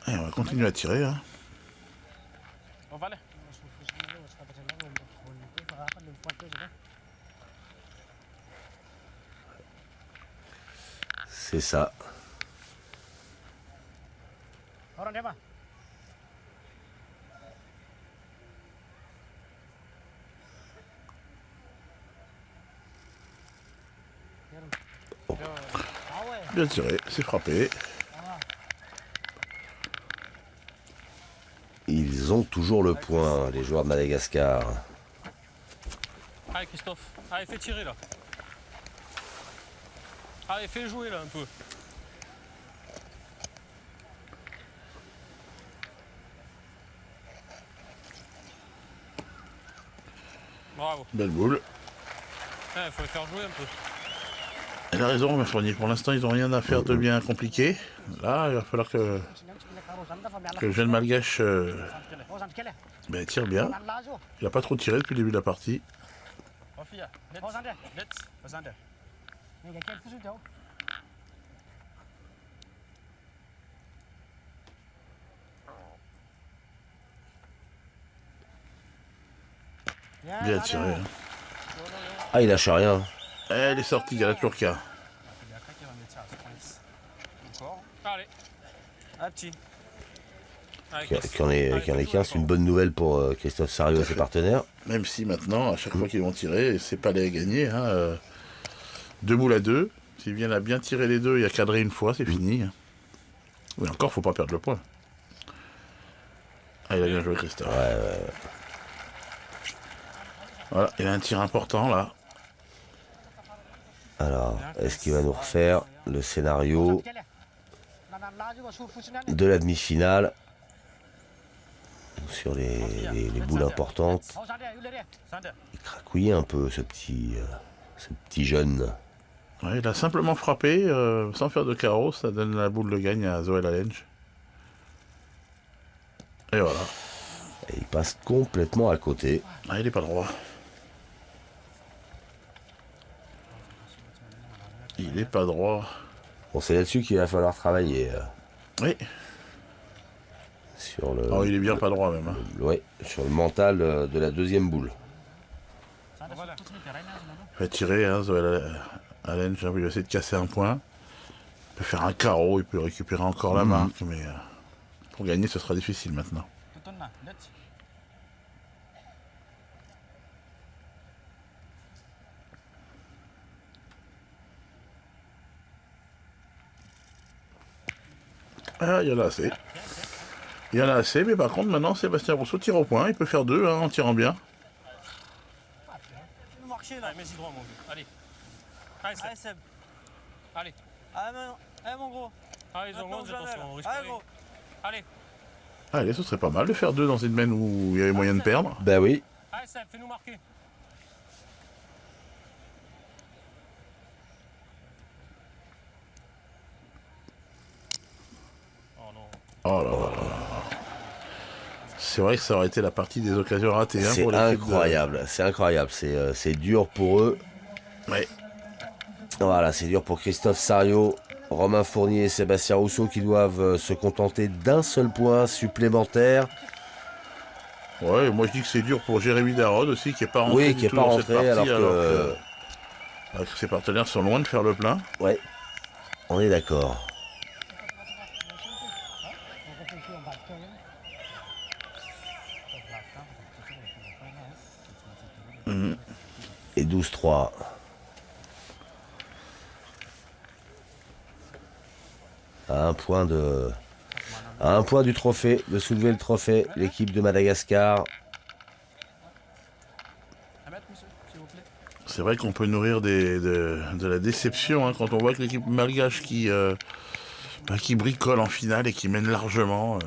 [SPEAKER 2] Et on va continuer à tirer. Hein.
[SPEAKER 6] Oh, vale.
[SPEAKER 1] C'est ça.
[SPEAKER 7] Orang dia mah.
[SPEAKER 2] Bien tiré, c'est frappé.
[SPEAKER 1] Ils ont toujours le point, les joueurs de Madagascar.
[SPEAKER 5] Allez Christophe, allez fais tirer là. Allez fais jouer là un peu. Bravo.
[SPEAKER 2] Belle boule.
[SPEAKER 5] Il faut les faire jouer un peu.
[SPEAKER 2] Elle a raison, ma Fournier. Pour l'instant, ils n'ont rien à faire de bien compliqué. Là, il va falloir que le jeune malgache tire bien. Il n'a pas trop tiré depuis le début de la partie.
[SPEAKER 3] Rafia, net. Net. Was aan de.
[SPEAKER 7] Ni kijk even zo toe.
[SPEAKER 2] Bien tiré. Hein.
[SPEAKER 1] Ah, il lâche rien.
[SPEAKER 2] Elle est sortie, il y a la Turca.
[SPEAKER 3] Il a craqué, il va mettre ça à 70. Encore.
[SPEAKER 5] Allez.
[SPEAKER 3] Un petit.
[SPEAKER 5] Allez,
[SPEAKER 1] Qui
[SPEAKER 5] Chris.
[SPEAKER 1] en est
[SPEAKER 5] Allez, fais jouer,
[SPEAKER 1] 15, c'est une bonne nouvelle pour Christophe Sariou et ses partenaires.
[SPEAKER 2] Même si maintenant, à chaque fois qu'ils vont tirer, c'est pas les gagner. Hein, 2 boules à 2. S'ils viennent à bien tirer les deux et à cadrer une fois, c'est fini. Hein. Oui, encore, faut pas perdre le point. Ah, il a bien joué, Christophe. Voilà, il a un tir important là.
[SPEAKER 1] Alors, est-ce qu'il va nous refaire le scénario de la demi-finale sur les boules importantes? Il cracouillait un peu ce petit jeune.
[SPEAKER 2] Ouais, il a simplement frappé, sans faire de carreau, ça donne la boule de gagne à Zoé Lalenge. Et voilà.
[SPEAKER 1] Et il passe complètement à côté.
[SPEAKER 2] Ah, il est pas droit. Il est pas droit.
[SPEAKER 1] Bon, c'est là-dessus qu'il va falloir travailler.
[SPEAKER 2] Oui.
[SPEAKER 1] Sur le,
[SPEAKER 2] Oh, il est bien pas droit même. Hein.
[SPEAKER 1] ouais, sur le mental de la deuxième boule.
[SPEAKER 2] Il va tirer, hein, Zoé Lalenge, il va essayer de casser un point. Il peut faire un carreau, il peut récupérer encore la marque, mais pour gagner, ce sera difficile maintenant.
[SPEAKER 3] Tutun na. Net.
[SPEAKER 2] Ah, il y en a assez. Il y en a assez, mais par contre, maintenant, Sébastien Rousseau tire au point. Il peut faire 2 hein, en tirant bien.
[SPEAKER 5] Fais-nous marcher là. Allez, mets-y droit mon vieux. Allez. Allez, Seb.
[SPEAKER 4] Allez Seb.
[SPEAKER 5] Allez.
[SPEAKER 4] Allez mon gros.
[SPEAKER 5] Allez, ils ont
[SPEAKER 4] Maintenant,
[SPEAKER 5] 11,
[SPEAKER 4] jamais,
[SPEAKER 5] attention,
[SPEAKER 4] là.
[SPEAKER 5] on risque
[SPEAKER 4] Allez
[SPEAKER 5] rien.
[SPEAKER 4] gros.
[SPEAKER 5] Allez.
[SPEAKER 2] Allez, ce serait pas mal de faire 2 dans une semaine où il y avait moyen de perdre.
[SPEAKER 1] Ben oui.
[SPEAKER 5] Allez, Seb, fais-nous marquer. Oh non.
[SPEAKER 2] Oh là là là là. C'est vrai que ça aurait été la partie des occasions ratées. Hein,
[SPEAKER 1] C'est
[SPEAKER 2] pour l'équipe
[SPEAKER 1] incroyable, c'est incroyable. C'est dur pour eux.
[SPEAKER 2] Ouais.
[SPEAKER 1] Voilà, c'est dur pour Christophe Sariou, Romain Fournier et Sébastien Rousseau qui doivent se contenter d'un seul point supplémentaire.
[SPEAKER 2] Ouais, moi je dis que c'est dur pour Jérémy Darod aussi, qui est pas rentré
[SPEAKER 1] Oui,
[SPEAKER 2] du
[SPEAKER 1] qui n'est
[SPEAKER 2] tout
[SPEAKER 1] pas
[SPEAKER 2] dans cette
[SPEAKER 1] rentré
[SPEAKER 2] partie,
[SPEAKER 1] alors que...
[SPEAKER 2] alors que ses partenaires sont loin de faire le plein.
[SPEAKER 1] Ouais, on est d'accord. Et 12-3. À un point du trophée, de soulever le trophée, l'équipe de Madagascar.
[SPEAKER 3] À mettre, monsieur, s'il vous plaît.
[SPEAKER 2] C'est vrai qu'on peut nourrir de la déception hein, quand on voit que l'équipe malgache qui bricole en finale et qui mène largement.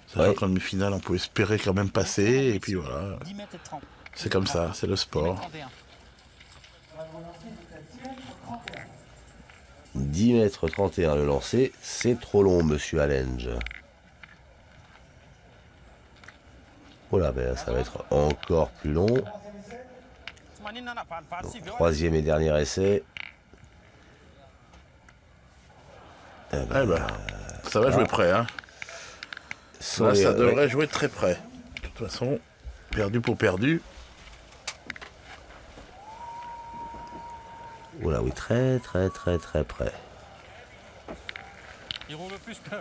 [SPEAKER 2] Sachant qu'en demi-finale, on peut espérer quand même passer. Et puis voilà,
[SPEAKER 3] 10 mètres et 30.
[SPEAKER 2] c'est comme ça, c'est le sport.
[SPEAKER 3] 31.
[SPEAKER 1] 10 mètres 31 le lancer, c'est trop long, monsieur Allenge. Voilà, ben ça va être encore plus long. Donc, troisième et dernier essai.
[SPEAKER 2] Eh ben, ça va jouer près. Hein. Là, ça devrait jouer très près. De toute façon, perdu pour perdu.
[SPEAKER 1] Oula, oui, très près.
[SPEAKER 5] Il roule plus que.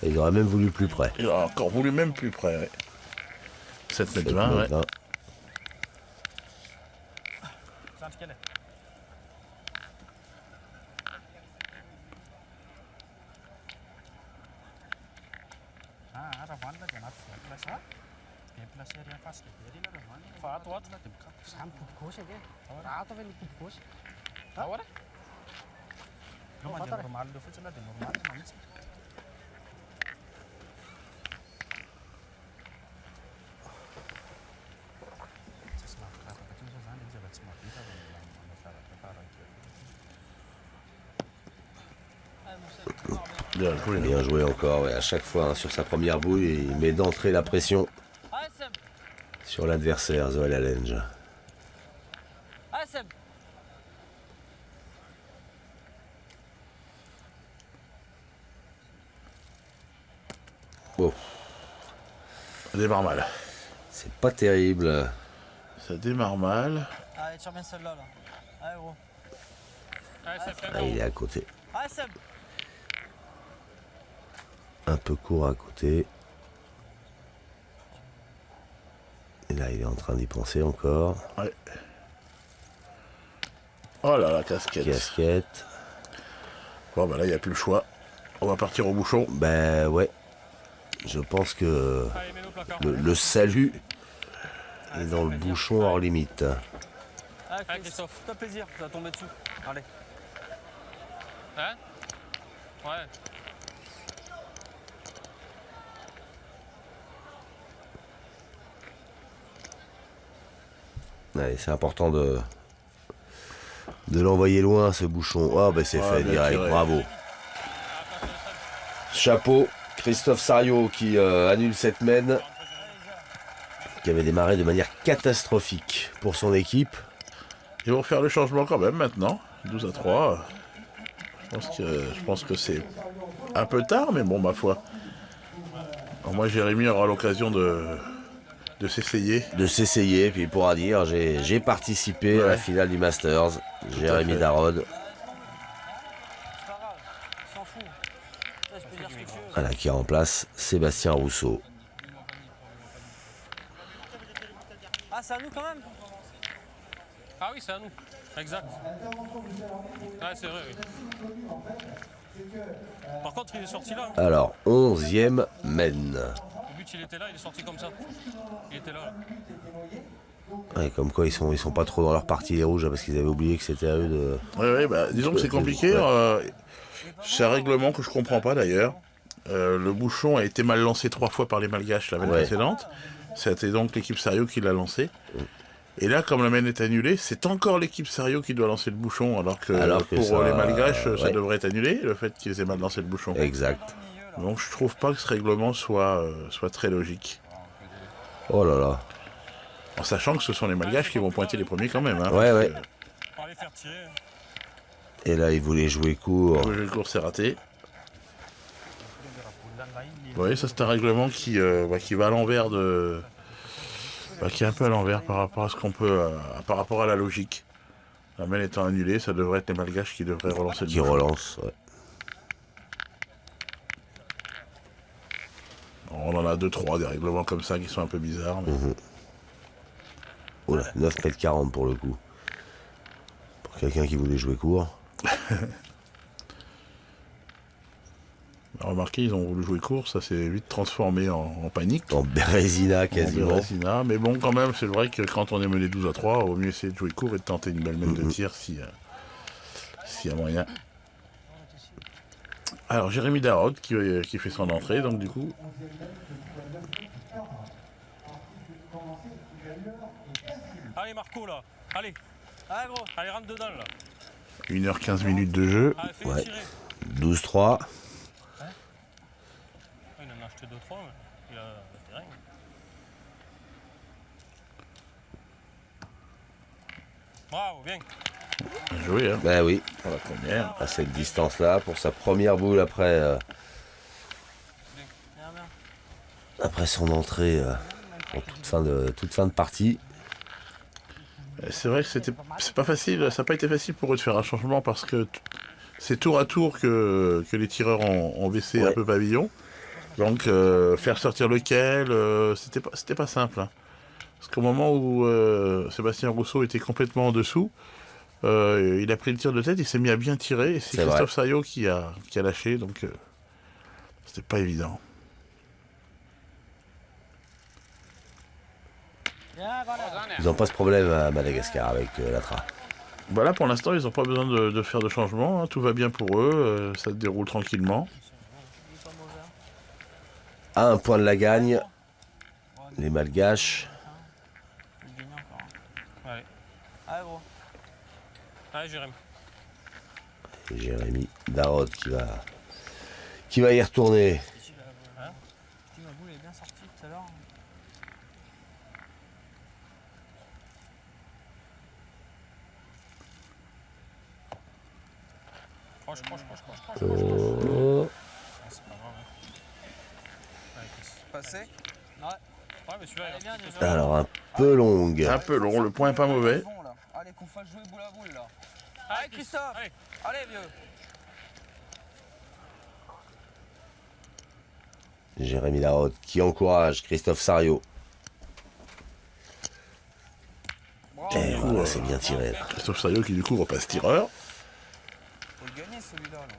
[SPEAKER 1] Il aurait même voulu plus près.
[SPEAKER 2] Il a encore voulu même plus près, ouais. 7 mètres 20, ouais.
[SPEAKER 1] 7,20 m.
[SPEAKER 3] Sente qu'elle est.
[SPEAKER 7] Sam pupukoos ik, hè? Later wil ik pupukoos.
[SPEAKER 3] Normal, du får det normalt.
[SPEAKER 2] Bien joué.
[SPEAKER 1] Bien joué encore, ouais, à chaque fois hein, sur sa première bouille, il met d'entrée la pression
[SPEAKER 4] Allez Seb.
[SPEAKER 1] sur l'adversaire, Zoé Lalenge.
[SPEAKER 4] Allez Seb.
[SPEAKER 1] Bon,
[SPEAKER 2] Ça démarre mal.
[SPEAKER 1] c'est pas terrible.
[SPEAKER 2] Ça démarre mal.
[SPEAKER 4] Allez, tire bien celle-là, là. Allez, gros.
[SPEAKER 5] Allez, ça fait
[SPEAKER 1] Ah, il est à côté.
[SPEAKER 4] Allez Seb.
[SPEAKER 1] Un peu court à côté. Et là, il est en train d'y penser encore.
[SPEAKER 2] Ouais. Oh là là, casquette.
[SPEAKER 1] Casquette.
[SPEAKER 2] Bon, bah là, il n'y a plus le choix. On va partir au bouchon.
[SPEAKER 1] Ben ouais. Je pense que
[SPEAKER 5] Allez, mets-le au placard.
[SPEAKER 1] le salut est dans le bouchon hors limite.
[SPEAKER 4] Allez,
[SPEAKER 5] Allez, Christophe.
[SPEAKER 4] fais-toi plaisir, tu vas tomber dessus. Allez.
[SPEAKER 5] Hein? Ouais.
[SPEAKER 1] Allez, c'est important de l'envoyer loin ce bouchon. Oh ben c'est
[SPEAKER 2] Ouais,
[SPEAKER 1] fait
[SPEAKER 2] bien
[SPEAKER 1] direct,
[SPEAKER 2] tiré.
[SPEAKER 1] bravo. Chapeau, Christophe Sariot qui annule cette mène qui avait démarré de manière catastrophique pour son équipe.
[SPEAKER 2] Ils vont faire le changement quand même maintenant. 12 à 3. Je pense que c'est un peu tard, mais bon, ma foi. Alors moi, Jérémy aura l'occasion de s'essayer.
[SPEAKER 1] De s'essayer, puis il pourra dire j'ai participé à la finale du Masters. Jérémy
[SPEAKER 2] fait.
[SPEAKER 1] Darod,
[SPEAKER 4] C'est pas grave, on s'en fout. Ça, je peux dire ce que tu veux.
[SPEAKER 1] voilà, qui remplace Sébastien Rousseau.
[SPEAKER 4] Ah, c'est à nous quand même.
[SPEAKER 5] Ah oui, c'est à nous. Exact. Ouais, c'est vrai, oui. Par contre, il est sorti là.
[SPEAKER 1] Alors, 11e mène.
[SPEAKER 5] Le but, il était là, il est sorti comme ça. Il était là.
[SPEAKER 1] Ouais, comme quoi ils sont pas trop dans leur partie les rouges, hein, parce qu'ils avaient oublié que c'était à eux de...
[SPEAKER 2] Ouais, bah, disons que c'est compliqué. C'est un règlement que je comprends pas d'ailleurs. Le bouchon a été mal lancé 3 fois par les Malgaches la mène
[SPEAKER 1] Ouais.
[SPEAKER 2] précédente. C'était donc l'équipe Sario qui l'a lancé. Et là, comme la mène est annulée, c'est encore l'équipe Sario qui doit lancer le bouchon, alors que pour
[SPEAKER 1] ça,
[SPEAKER 2] les Malgaches, ça
[SPEAKER 1] ouais.
[SPEAKER 2] devrait être annulé, le fait qu'ils aient mal lancé le bouchon.
[SPEAKER 1] Exact.
[SPEAKER 2] Donc je trouve pas que ce règlement soit très logique.
[SPEAKER 1] Oh là là.
[SPEAKER 2] En sachant que ce sont les Malgaches qui vont pointer les premiers quand même. Hein,
[SPEAKER 1] Ouais,
[SPEAKER 2] parce
[SPEAKER 1] ouais.
[SPEAKER 5] On va les faire tirer.
[SPEAKER 1] Et là, ils voulaient jouer court.
[SPEAKER 2] Le cours s'est raté. Vous voyez, ça c'est un règlement qui va à l'envers de... qui est un peu à l'envers par rapport à ce qu'on peut... par rapport à la logique. La mène étant annulée, ça devrait être les Malgaches qui devraient relancer le
[SPEAKER 1] Qui
[SPEAKER 2] bouchon.
[SPEAKER 1] relance, ouais.
[SPEAKER 2] On en a 2-3 des règlements comme ça qui sont un peu bizarres. Mais...
[SPEAKER 1] Oh là, 9,40 m pour le coup. Pour quelqu'un qui voulait jouer court.
[SPEAKER 2] Remarquez, ils ont voulu jouer court, ça s'est vite transformé en panique.
[SPEAKER 1] En Bérésina quasiment.
[SPEAKER 2] En Bérésina. Mais bon, quand même, c'est vrai que quand on est mené 12 à 3, il vaut mieux essayer de jouer court et de tenter une belle mène de tir s'il y a moyen. Alors, Jérémy Darod qui fait son entrée, donc du coup...
[SPEAKER 5] Allez, Marco, là. Allez.
[SPEAKER 4] Allez, gros.
[SPEAKER 5] Allez, rentre dedans, là.
[SPEAKER 2] 1h15 minutes de jeu.
[SPEAKER 5] Allez, fais-le
[SPEAKER 1] Ouais.
[SPEAKER 5] tirer.
[SPEAKER 1] 12-3.
[SPEAKER 5] Il en a acheté 2-3, mais il a rien. Bravo, bien.
[SPEAKER 2] Bien joué, hein,
[SPEAKER 1] Ben oui,
[SPEAKER 2] pour la première.
[SPEAKER 1] à cette distance-là, pour sa première boule après,
[SPEAKER 4] Bien, bien.
[SPEAKER 1] après son entrée en toute fin de partie.
[SPEAKER 2] C'est vrai que c'est pas facile, ça n'a pas été facile pour eux de faire un changement parce que c'est tour à tour que les tireurs ont baissé un peu pavillon. Donc faire sortir lequel, c'était pas simple. Hein. Parce qu'au moment où Sébastien Rousseau était complètement en dessous, il a pris le tir de tête, il s'est mis à bien tirer, et c'est Christophe Saillot qui a lâché, donc c'était pas évident.
[SPEAKER 1] Ils n'ont pas ce problème à Madagascar avec l'Atra.
[SPEAKER 2] Voilà, pour l'instant, ils n'ont pas besoin de faire de changement, hein, tout va bien pour eux, ça se déroule tranquillement.
[SPEAKER 1] À un point de la gagne, les Malgaches.
[SPEAKER 5] Allez.
[SPEAKER 4] Allez, gros.
[SPEAKER 5] Allez, Jérémy.
[SPEAKER 1] Et Jérémy Darod qui va y retourner.
[SPEAKER 4] Ma boule est bien sortie tout à l'heure.
[SPEAKER 5] Proche.
[SPEAKER 1] Oh.
[SPEAKER 5] C'est pas grave. Allez, Chris.
[SPEAKER 4] Passé.
[SPEAKER 5] Ouais, mais celui-là, il est bien déjà.
[SPEAKER 1] Alors un peu longue.
[SPEAKER 2] Un peu long, le point est pas mauvais.
[SPEAKER 4] Bon, là. Allez, qu'on fasse jouer boule à boule là.
[SPEAKER 5] Allez,
[SPEAKER 4] Christophe.
[SPEAKER 5] Allez.
[SPEAKER 4] Allez, vieux.
[SPEAKER 1] Jérémy Darod qui encourage Christophe Sario. Et voilà, c'est bien tiré là.
[SPEAKER 2] Christophe Saillot qui du coup repasse tireur.
[SPEAKER 4] Faut le gagner celui-là. Là.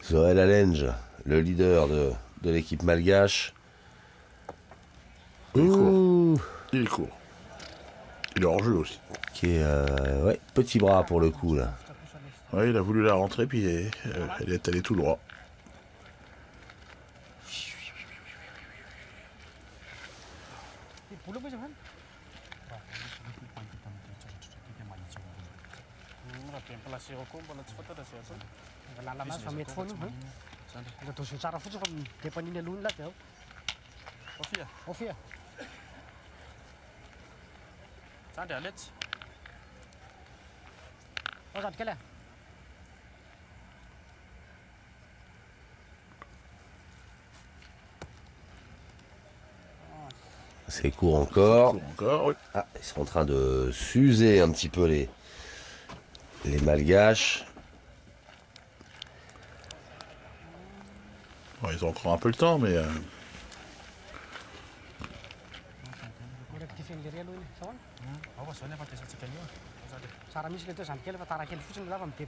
[SPEAKER 1] Zoël Allenge, le leader de l'équipe malgache.
[SPEAKER 2] Il est court.
[SPEAKER 1] Ouh,
[SPEAKER 2] Il est court. Il est hors jeu aussi.
[SPEAKER 1] qui est ouais, petit bras pour le coup là.
[SPEAKER 2] Ouais, il a voulu la rentrer, puis elle est allée tout droit.
[SPEAKER 7] Lalana fa mety foana io. Atao zo tsara fotsiny fa depaniny alohany lahy ao. Ofia.
[SPEAKER 6] Sandry aletsy.
[SPEAKER 7] Sandry kely.
[SPEAKER 1] C'est court encore.
[SPEAKER 2] Encore, oui.
[SPEAKER 1] Ah, ils sont en train de s'user un petit peu les malgaches.
[SPEAKER 2] Bon, ils ont encore un peu le temps, mais...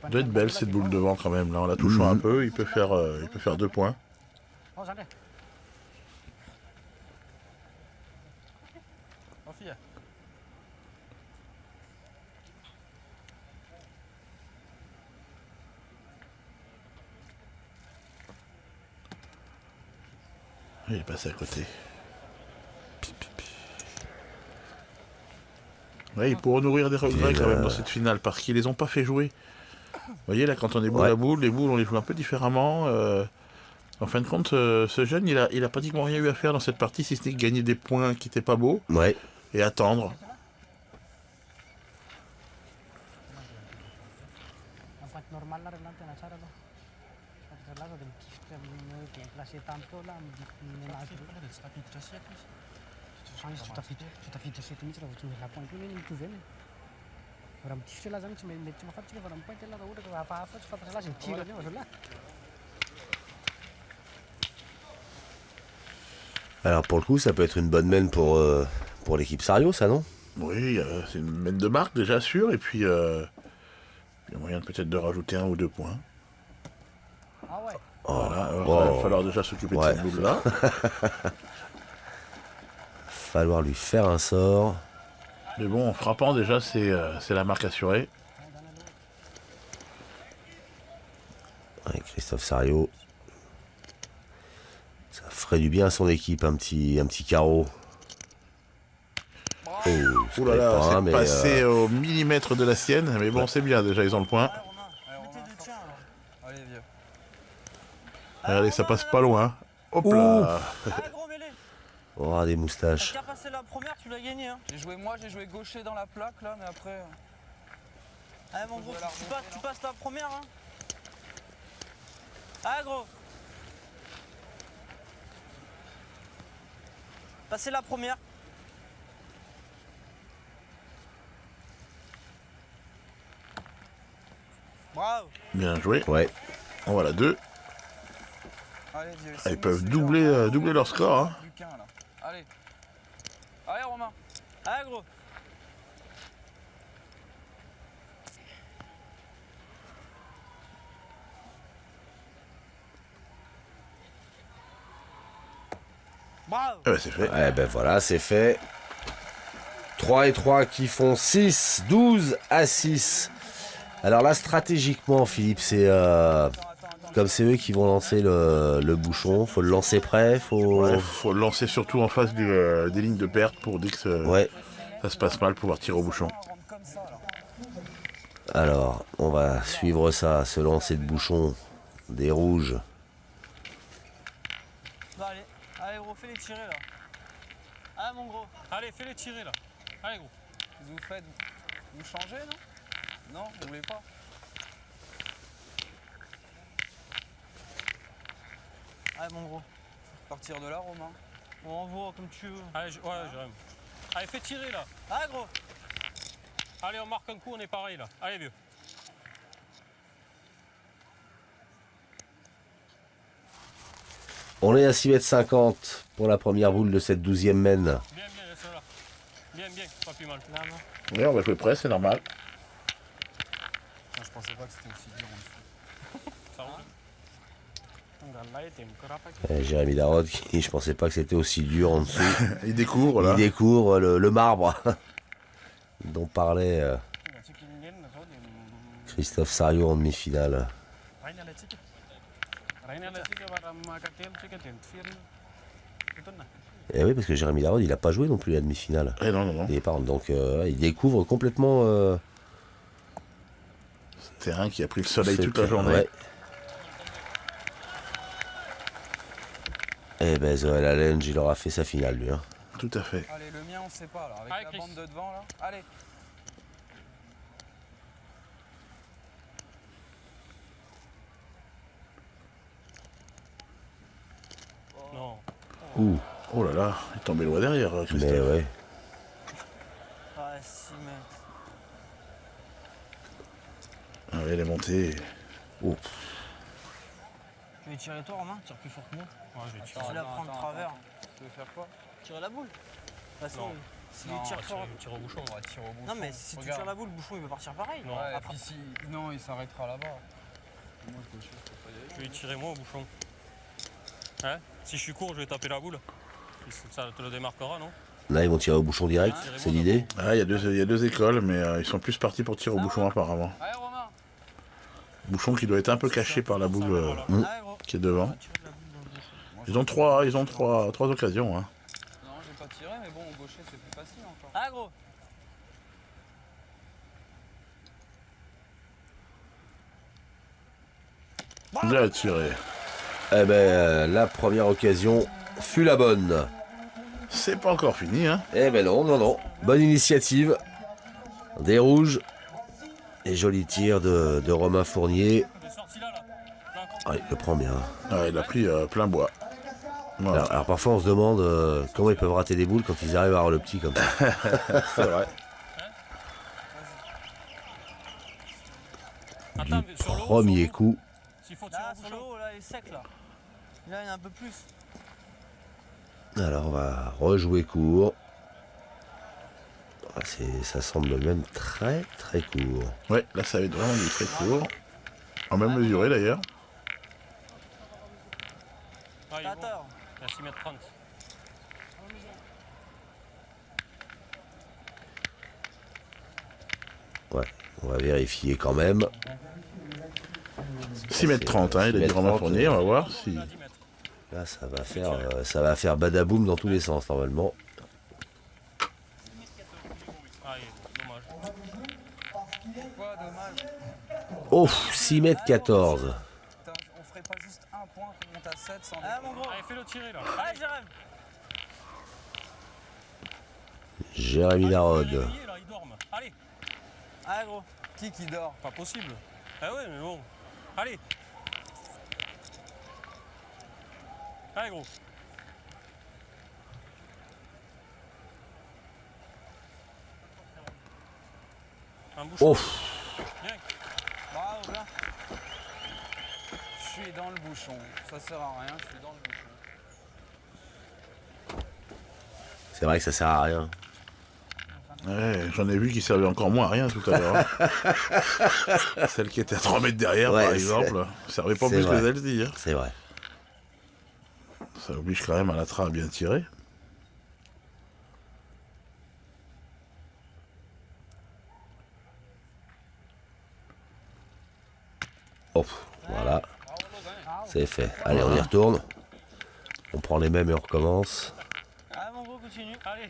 [SPEAKER 1] doit
[SPEAKER 2] être belle cette boule devant quand même. Là, en la touchant un peu, il peut faire 2 points. Il est passé à côté. Ouais, ils pourront nourrir des regrets quand même dans cette finale parce qu'ils les ont pas fait jouer. Vous voyez là, quand on est boule à boule, les boules on les joue un peu différemment. En fin de compte, ce jeune, il a pratiquement rien eu à faire dans cette partie, si ce n'est gagner des points qui étaient pas beaux et attendre.
[SPEAKER 1] Alors pour le coup, ça peut être une bonne main pour l'équipe Sario, ça non?
[SPEAKER 2] Oui, c'est une main de marque déjà sûre, et puis il y a moyen peut-être de rajouter 1 ou 2 points. Voilà, il va falloir déjà s'occuper de cette boule-là.
[SPEAKER 1] Falloir lui faire un sort.
[SPEAKER 2] Mais bon, en frappant déjà, c'est la marque assurée.
[SPEAKER 1] Ouais, Christophe Sario. Ça ferait du bien à son équipe, un petit carreau. Oh,
[SPEAKER 2] Ouh là là,
[SPEAKER 1] pas,
[SPEAKER 2] c'est
[SPEAKER 1] mais,
[SPEAKER 2] passé au millimètre de la sienne, mais bon, c'est bien déjà, ils ont le point.
[SPEAKER 4] Allez, Romain. Mettez deux tiens, alors.
[SPEAKER 3] Allez, vieux.
[SPEAKER 2] Allez, ça passe pas loin. Hop là.
[SPEAKER 4] Allez, gros, mêlée.
[SPEAKER 1] Oh, des moustaches.
[SPEAKER 4] T'as passé la première, tu l'as gagné. Hein.
[SPEAKER 3] J'ai joué gaucher dans la plaque là, mais après.
[SPEAKER 4] Allez, mon gros, tu passes la première. Hein. Allez, gros. Passez la première. Bravo.
[SPEAKER 2] Bien joué.
[SPEAKER 1] Ouais.
[SPEAKER 2] En voilà deux.
[SPEAKER 3] Allez, vieux.
[SPEAKER 2] Ils peuvent doubler leur score. Hein.
[SPEAKER 3] Plus qu'un là. Allez. Allez, Romain.
[SPEAKER 4] Allez, gros. Bravo.
[SPEAKER 2] C'est fait.
[SPEAKER 1] Eh ben voilà, c'est fait. 3 et 3 qui font 6, 12 à 6. Alors là, stratégiquement, Philippe, c'est comme c'est eux qui vont lancer le bouchon, faut le lancer prêt, faut...
[SPEAKER 2] Ouais, faut le lancer surtout en face des lignes de perte pour dès que
[SPEAKER 1] Ouais.
[SPEAKER 2] ça se passe mal, pouvoir tirer au bouchon.
[SPEAKER 1] Alors, on va suivre ça, ce lancer de bouchon des rouges.
[SPEAKER 4] Bon, allez, gros, fais-les tirer là. Allez, mon gros.
[SPEAKER 5] Allez, fais-les tirer là. Allez, gros.
[SPEAKER 3] Qu'est-ce que vous faites? Vous changez, non? Non, vous voulez pas?
[SPEAKER 4] Allez, mon gros.
[SPEAKER 3] Partir de là, Romain?
[SPEAKER 4] On envoie comme tu veux.
[SPEAKER 5] Allez, ouais, Jérôme. Allez, fais tirer là.
[SPEAKER 4] Allez, gros.
[SPEAKER 5] Allez, on marque un coup, on est pareil là. Allez, vieux.
[SPEAKER 1] On est à 6,50 m pour la première boule de cette 12e mène.
[SPEAKER 5] Bien, laisse-le là. Bien, pas plus mal.
[SPEAKER 4] Là, non.
[SPEAKER 2] Oui, on va jouer près, c'est normal.
[SPEAKER 3] Je pensais pas que c'était aussi dur en dessous.
[SPEAKER 5] Ça roule.
[SPEAKER 1] Jérémy Darod, qui je pensais pas que c'était aussi dur en dessous.
[SPEAKER 2] Il découvre là.
[SPEAKER 1] Il découvre le marbre dont parlait Christophe Sariot en demi-finale. Et oui, parce que Jérémy Darod, il a pas joué non plus la demi-finale.
[SPEAKER 2] Eh non.
[SPEAKER 1] Et pardon, donc il découvre complètement
[SPEAKER 2] C'est un qui a pris le soleil toute la
[SPEAKER 1] terrain,
[SPEAKER 2] journée.
[SPEAKER 1] ouais. Eh ben Zoël Allen, il aura fait sa finale lui. Hein.
[SPEAKER 2] Tout à fait.
[SPEAKER 3] Allez, le mien, on sait pas là. Avec
[SPEAKER 5] Allez,
[SPEAKER 3] la
[SPEAKER 5] Chris.
[SPEAKER 3] bande de devant là. Allez.
[SPEAKER 5] Non.
[SPEAKER 1] Ouh,
[SPEAKER 2] Oh là là, il est tombé loin derrière, Christophe.
[SPEAKER 1] mais ouais.
[SPEAKER 4] Ouais, 6 mètres.
[SPEAKER 2] Ah ouais, elle est montée.
[SPEAKER 1] Ouh.
[SPEAKER 4] Tu veux tirer toi, Romain? Tire plus fort que moi.
[SPEAKER 5] Ouais, je vais tirer.
[SPEAKER 4] Tu la prends de travers.
[SPEAKER 3] Tu veux faire quoi?
[SPEAKER 4] Tirer la boule. Bah, si,
[SPEAKER 5] Non.
[SPEAKER 4] si
[SPEAKER 5] Non,
[SPEAKER 4] il tire fort.
[SPEAKER 5] tire au bouchon.
[SPEAKER 3] On va tirer au bouchon.
[SPEAKER 4] Non, mais si tu
[SPEAKER 3] Regarde.
[SPEAKER 4] tires la boule, le bouchon il va partir pareil.
[SPEAKER 5] Non.
[SPEAKER 3] Ouais,
[SPEAKER 4] Après-
[SPEAKER 3] et puis si. Non, il s'arrêtera là-bas. Moi, je peux pas y aller.
[SPEAKER 5] Je vais tirer moi au bouchon. Hein? Si je suis court, je vais taper la boule. Ça te le démarquera, non?
[SPEAKER 1] Là, ils vont tirer au bouchon direct, c'est l'idée.
[SPEAKER 2] Ah, il y a deux écoles, mais ils sont plus partis pour tirer au bouchon apparemment.
[SPEAKER 3] Allez, Romain.
[SPEAKER 2] Bouchon qui doit être un peu caché par la boule
[SPEAKER 4] Allez, gros.
[SPEAKER 2] qui est devant.
[SPEAKER 4] Tirer la boule dans le bouchon.
[SPEAKER 2] Ils ont trois occasions. Hein.
[SPEAKER 3] Non, j'ai pas tiré, mais bon, au gaucher, c'est plus facile encore.
[SPEAKER 4] Allez, gros.
[SPEAKER 2] Bien tiré.
[SPEAKER 1] Eh ben, la première occasion fut la bonne.
[SPEAKER 2] C'est pas encore fini, hein.
[SPEAKER 1] Eh ben non. Bonne initiative des rouges. Et joli tir de Romain Fournier.
[SPEAKER 5] Il est sorti là.
[SPEAKER 1] Ah, il le prend bien.
[SPEAKER 2] Ah, il a pris plein bois. Voilà,
[SPEAKER 1] Alors parfois on se demande comment ils peuvent rater des boules quand ils arrivent à avoir le petit comme ça.
[SPEAKER 2] c'est vrai.
[SPEAKER 5] Attends, mais sur le haut,
[SPEAKER 1] Premier coup.
[SPEAKER 5] s'il faut tirer
[SPEAKER 4] Là,
[SPEAKER 5] au
[SPEAKER 4] sur le
[SPEAKER 5] bouchon.
[SPEAKER 4] haut, là, il est sec là. Là, il y en a un peu plus.
[SPEAKER 1] Alors on va rejouer court. Ah, ça semble même très court.
[SPEAKER 2] Ouais, là ça va être vraiment du très court. En même mesuré d'ailleurs.
[SPEAKER 5] Ah, il est bon.
[SPEAKER 4] Attends.
[SPEAKER 5] Il y a 6 mètres 30.
[SPEAKER 1] Ouais, on va vérifier quand même.
[SPEAKER 2] 6 mètres 30, hein, il a dit
[SPEAKER 1] 6
[SPEAKER 2] Romain
[SPEAKER 1] mètres
[SPEAKER 2] Fournier, on va voir si.
[SPEAKER 5] À 10 mètres.
[SPEAKER 1] Là ça va faire badaboum dans tous les sens normalement.
[SPEAKER 4] Quoi, dommage.
[SPEAKER 1] Oh, 6 mètres 14.
[SPEAKER 4] Putain, on ferait pas juste un point qu'on monte à 7 sans. Ah, mon gros.
[SPEAKER 5] Allez, fais-le tirer là.
[SPEAKER 4] Allez, Jérém.
[SPEAKER 1] Jérémy
[SPEAKER 5] Allez, faut les
[SPEAKER 1] Darod.
[SPEAKER 5] réveiller, là, ils dorment. Allez.
[SPEAKER 4] Allez, gros. Qui dort?
[SPEAKER 5] Pas possible. Ah ouais, mais bon. Allez. Allez, gros. Un bouchon.
[SPEAKER 1] Oh,
[SPEAKER 5] Bien.
[SPEAKER 4] Bravo, bien. Je suis dans le bouchon. Ça sert à rien, je suis dans le bouchon.
[SPEAKER 1] c'est vrai que ça sert à rien.
[SPEAKER 2] Ouais, j'en ai vu qui servaient encore moins à rien tout à l'heure. Hein. Celle qui était à 3 mètres derrière,
[SPEAKER 1] Ouais,
[SPEAKER 2] par
[SPEAKER 1] c'est-
[SPEAKER 2] exemple, servait pas
[SPEAKER 1] c'est
[SPEAKER 2] plus
[SPEAKER 1] vrai.
[SPEAKER 2] que celle-ci. Hein.
[SPEAKER 1] C'est vrai.
[SPEAKER 2] Ça oblige quand même à la train à bien tirer.
[SPEAKER 1] Oh, voilà. C'est fait. Allez, on y retourne. On prend les mêmes et on recommence.
[SPEAKER 4] Allez, mon gros, continue.
[SPEAKER 5] Allez.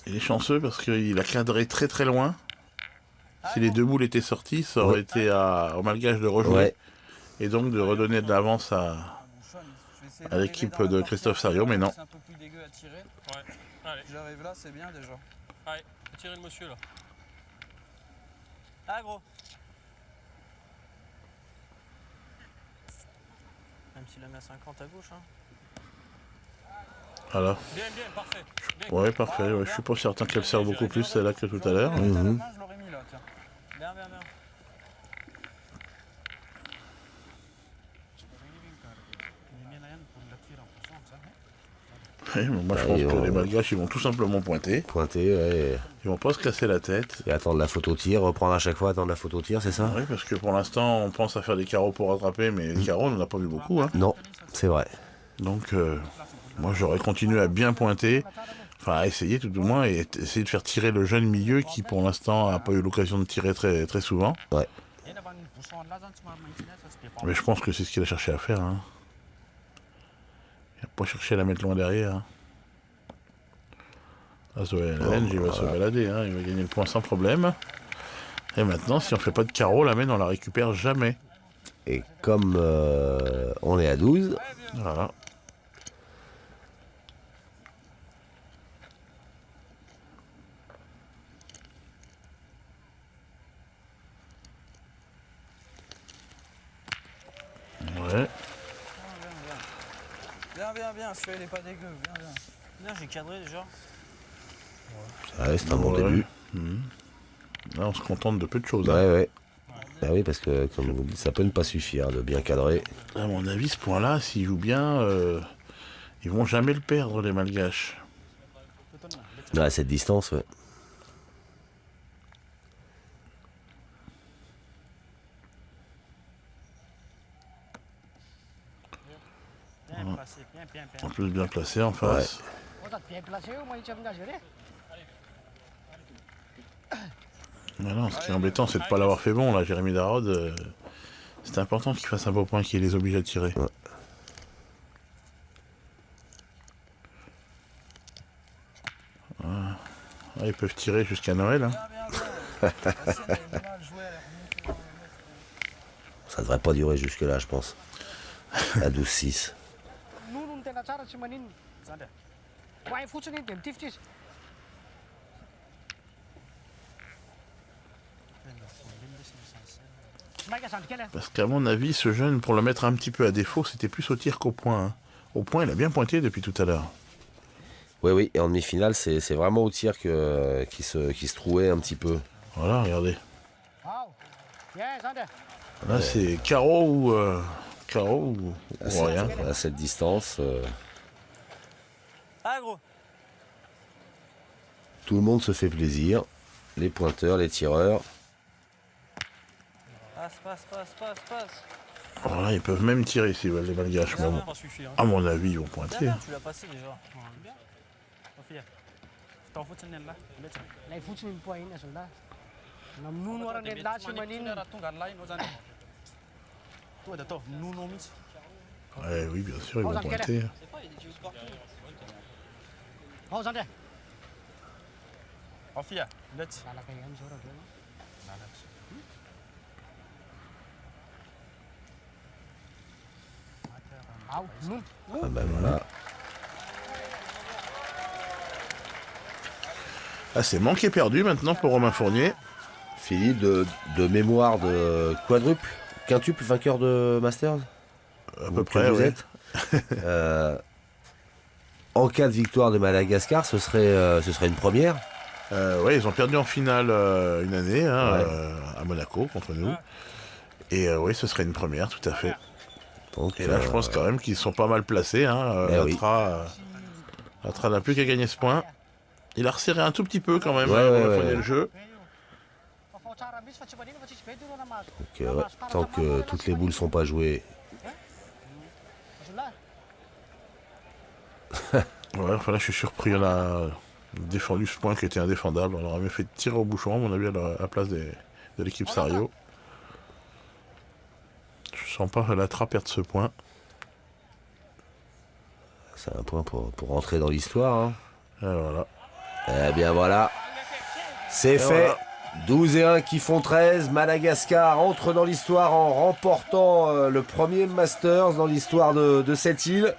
[SPEAKER 2] Il est chanceux parce qu'il a cadré très très loin. Si les deux boules étaient sorties, ça aurait été au malgage de rejouer.
[SPEAKER 1] Ouais.
[SPEAKER 2] Et donc de redonner de l'avance à l'équipe de Christophe Sario, mais non.
[SPEAKER 4] C'est un peu plus dégueu à tirer.
[SPEAKER 5] Ouais. Allez.
[SPEAKER 4] J'arrive là, c'est bien déjà.
[SPEAKER 5] Allez. Tirez le monsieur là.
[SPEAKER 4] Ah, gros. Même s'il a mis à 50 à gauche, hein.
[SPEAKER 2] Voilà.
[SPEAKER 5] Bien, bien, parfait. Bien.
[SPEAKER 2] Ouais, parfait. Ouais, je suis pas certain qu'elle sert beaucoup plus celle-là que tout à l'heure.
[SPEAKER 4] Je l'aurais mis là, tiens. Bien, bien, bien.
[SPEAKER 2] Ouais, mais moi je pense que les malgaches ils vont tout simplement pointer.
[SPEAKER 1] Pointer, ouais.
[SPEAKER 2] Ils vont pas se casser la tête.
[SPEAKER 1] Et attendre la photo tir, reprendre à chaque fois, attendre la photo tir, c'est ça?
[SPEAKER 2] Oui, parce que pour l'instant on pense à faire des carreaux pour rattraper, mais les carreaux on n'en a pas vu beaucoup. Hein.
[SPEAKER 1] Non, c'est vrai.
[SPEAKER 2] Donc moi j'aurais continué à bien pointer, enfin à essayer tout du moins, et essayer de faire tirer le jeune milieu qui pour l'instant n'a pas eu l'occasion de tirer très, très souvent.
[SPEAKER 1] Ouais.
[SPEAKER 2] Mais je pense que c'est ce qu'il a cherché à faire. Hein. Il n'a pas cherché à la mettre loin derrière. Hein. Là, Zoé Lange, il va se balader, hein. Il va gagner le point sans problème. Et maintenant, si on fait pas de carreau, la main on la récupère jamais.
[SPEAKER 1] Et comme on est à 12,
[SPEAKER 2] Voilà. Ouais.
[SPEAKER 4] Bien, bien, bien. Celui-là, il est pas dégueu. Bien, bien. Bien, j'ai cadré déjà.
[SPEAKER 1] ouais, c'est un bon
[SPEAKER 2] Ouais.
[SPEAKER 1] début.
[SPEAKER 2] Là, on se contente de peu de choses. Hein.
[SPEAKER 1] Ouais, ouais. Bah oui, parce que comme vous dites, ça peut ne pas suffire de bien cadrer.
[SPEAKER 2] À mon avis, ce point-là, s'ils jouent bien, ils vont jamais le perdre, les malgaches.
[SPEAKER 1] À cette distance, ouais.
[SPEAKER 7] Bien placé, bien, bien, bien.
[SPEAKER 2] En plus, bien placé en face.
[SPEAKER 7] Oh, t'as bien placé, au moins, il tient bien géré.
[SPEAKER 2] Voilà, ce qui est embêtant, c'est de ne pas l'avoir fait bon, là, Jérémy Darod. C'est important qu'il fasse un beau point qui les oblige à tirer.
[SPEAKER 1] Ouais.
[SPEAKER 2] Voilà. Ah, ils peuvent tirer jusqu'à Noël. Hein.
[SPEAKER 4] Bien, bien, bien. La sienne, elle est mal jouée, elle est remontée.
[SPEAKER 1] Ça devrait pas durer jusque-là, je pense. À 12-6.
[SPEAKER 7] Nunun tena tsara tsy manino. Hoay fotsiny dia mitifitra izy. Maika zandry kely.
[SPEAKER 2] Parce qu'à mon avis, ce jeune, pour le mettre un petit peu à défaut, c'était plus au tir qu'au point. Hein. Au point, il a bien pointé depuis tout à l'heure.
[SPEAKER 1] Oui, oui, et en demi-finale, c'est vraiment au tir qui se trouait un petit peu.
[SPEAKER 2] Voilà, regardez.
[SPEAKER 7] Wow. Yeah, Zander.
[SPEAKER 2] Là, c'est carreau ou rien.
[SPEAKER 1] À cette distance,
[SPEAKER 4] Ah, gros.
[SPEAKER 1] tout le monde se fait plaisir. Les pointeurs, les tireurs.
[SPEAKER 4] Passe.
[SPEAKER 2] Alors là, ils peuvent même tirer s'ils veulent, les malgaches. Mais bon,
[SPEAKER 5] Ça suffit. Hein.
[SPEAKER 2] à mon avis, ils vont
[SPEAKER 4] Bien,
[SPEAKER 2] pointer.
[SPEAKER 4] bien, tu l'as passé déjà.
[SPEAKER 6] Tao fotsiny an'la. Letsaka.
[SPEAKER 7] Ilay fotsiny ny point iny azonda. Namonono arany
[SPEAKER 6] Dia mety
[SPEAKER 7] lahy
[SPEAKER 6] tsy
[SPEAKER 7] tsy
[SPEAKER 6] manipy
[SPEAKER 7] manino.
[SPEAKER 6] fotsiny raha tonga ary lahy ianao zany. Tonga dia atao nono mihitsy.
[SPEAKER 2] Oui, bien sûr, ils vont pointer.
[SPEAKER 7] Oh, Zander.
[SPEAKER 6] Ao fia, letsy.
[SPEAKER 7] Lalaka ihany zao raha
[SPEAKER 1] Ah ben voilà.
[SPEAKER 2] Ah, c'est manqué perdu maintenant pour Romain Fournier.
[SPEAKER 1] Philippe, de mémoire de quadruple, quintuple vainqueur de Masters.
[SPEAKER 2] À peu près,
[SPEAKER 1] vous
[SPEAKER 2] oui.
[SPEAKER 1] êtes. En cas de victoire de Madagascar, ce serait une première.
[SPEAKER 2] Ouais, ils ont perdu en finale une année hein,
[SPEAKER 1] Ouais.
[SPEAKER 2] à Monaco contre nous. Et oui, ce serait une première, tout à fait.
[SPEAKER 1] Donc,
[SPEAKER 2] Et là, je pense quand même qu'ils sont pas mal placés. Hein.
[SPEAKER 1] Eh oui.
[SPEAKER 2] Latra n'a plus qu'à gagner ce point. Il a resserré un tout petit peu quand même,
[SPEAKER 1] Ouais,
[SPEAKER 2] hein,
[SPEAKER 1] ouais,
[SPEAKER 2] pour
[SPEAKER 1] ouais.
[SPEAKER 2] finir le jeu.
[SPEAKER 1] Donc, ouais, tant que toutes les boules sont pas jouées.
[SPEAKER 2] Ouais, enfin là, je suis surpris. On a défendu ce point qui était indéfendable. On aurait mieux fait tirer au bouchon, à mon avis, à la place de l'équipe Sario. Je sens pas Latra perdre ce point.
[SPEAKER 1] C'est un point pour rentrer dans l'histoire. Hein.
[SPEAKER 2] Et voilà.
[SPEAKER 1] Eh bien voilà. C'est fait.
[SPEAKER 2] Voilà.
[SPEAKER 1] 12 et 1 qui font 13. Madagascar entre dans l'histoire en remportant le premier Masters dans l'histoire de cette île.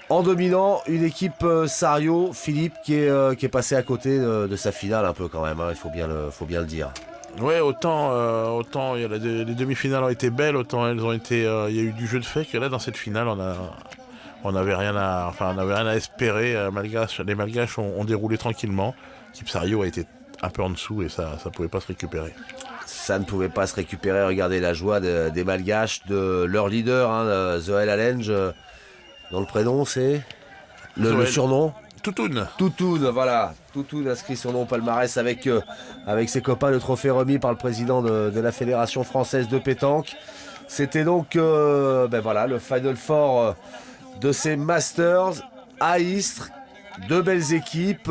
[SPEAKER 1] En dominant une équipe Sario, Philippe qui est passé à côté de sa finale un peu quand même, hein, il faut bien le dire.
[SPEAKER 2] Ouais, autant les demi-finales ont été belles, autant elles ont été. Il y a eu du jeu de fait que là, dans cette finale, on n'avait rien à espérer. Les Malgaches ont déroulé tranquillement. L'équipe Sario a été un peu en dessous et ça pouvait pas se récupérer.
[SPEAKER 1] Ça ne pouvait pas se récupérer. Regardez la joie des Malgaches, de leur leader, hein, Zoël Allenge, dont le prénom c'est le surnom.
[SPEAKER 2] Toutoun.
[SPEAKER 1] Toutoun, voilà. Toutoun inscrit son nom au palmarès avec ses copains, le trophée remis par le président de la Fédération française de pétanque. C'était donc voilà, le Final Four de ces Masters à Istres. Deux belles équipes.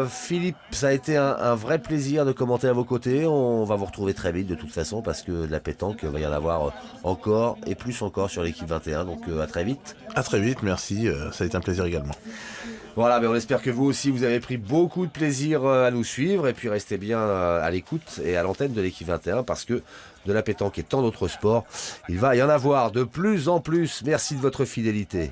[SPEAKER 1] Philippe, ça a été un vrai plaisir de commenter à vos côtés. On va vous retrouver très vite de toute façon parce que de la pétanque, il va y en avoir encore et plus encore sur l'équipe 21. Donc à très vite.
[SPEAKER 2] À très vite, merci. Ça a été un plaisir également.
[SPEAKER 1] Voilà, mais on espère que vous aussi, vous avez pris beaucoup de plaisir à nous suivre et puis restez bien à l'écoute et à l'antenne de l'équipe 21 parce que de la pétanque et tant d'autres sports, il va y en avoir de plus en plus. Merci de votre fidélité.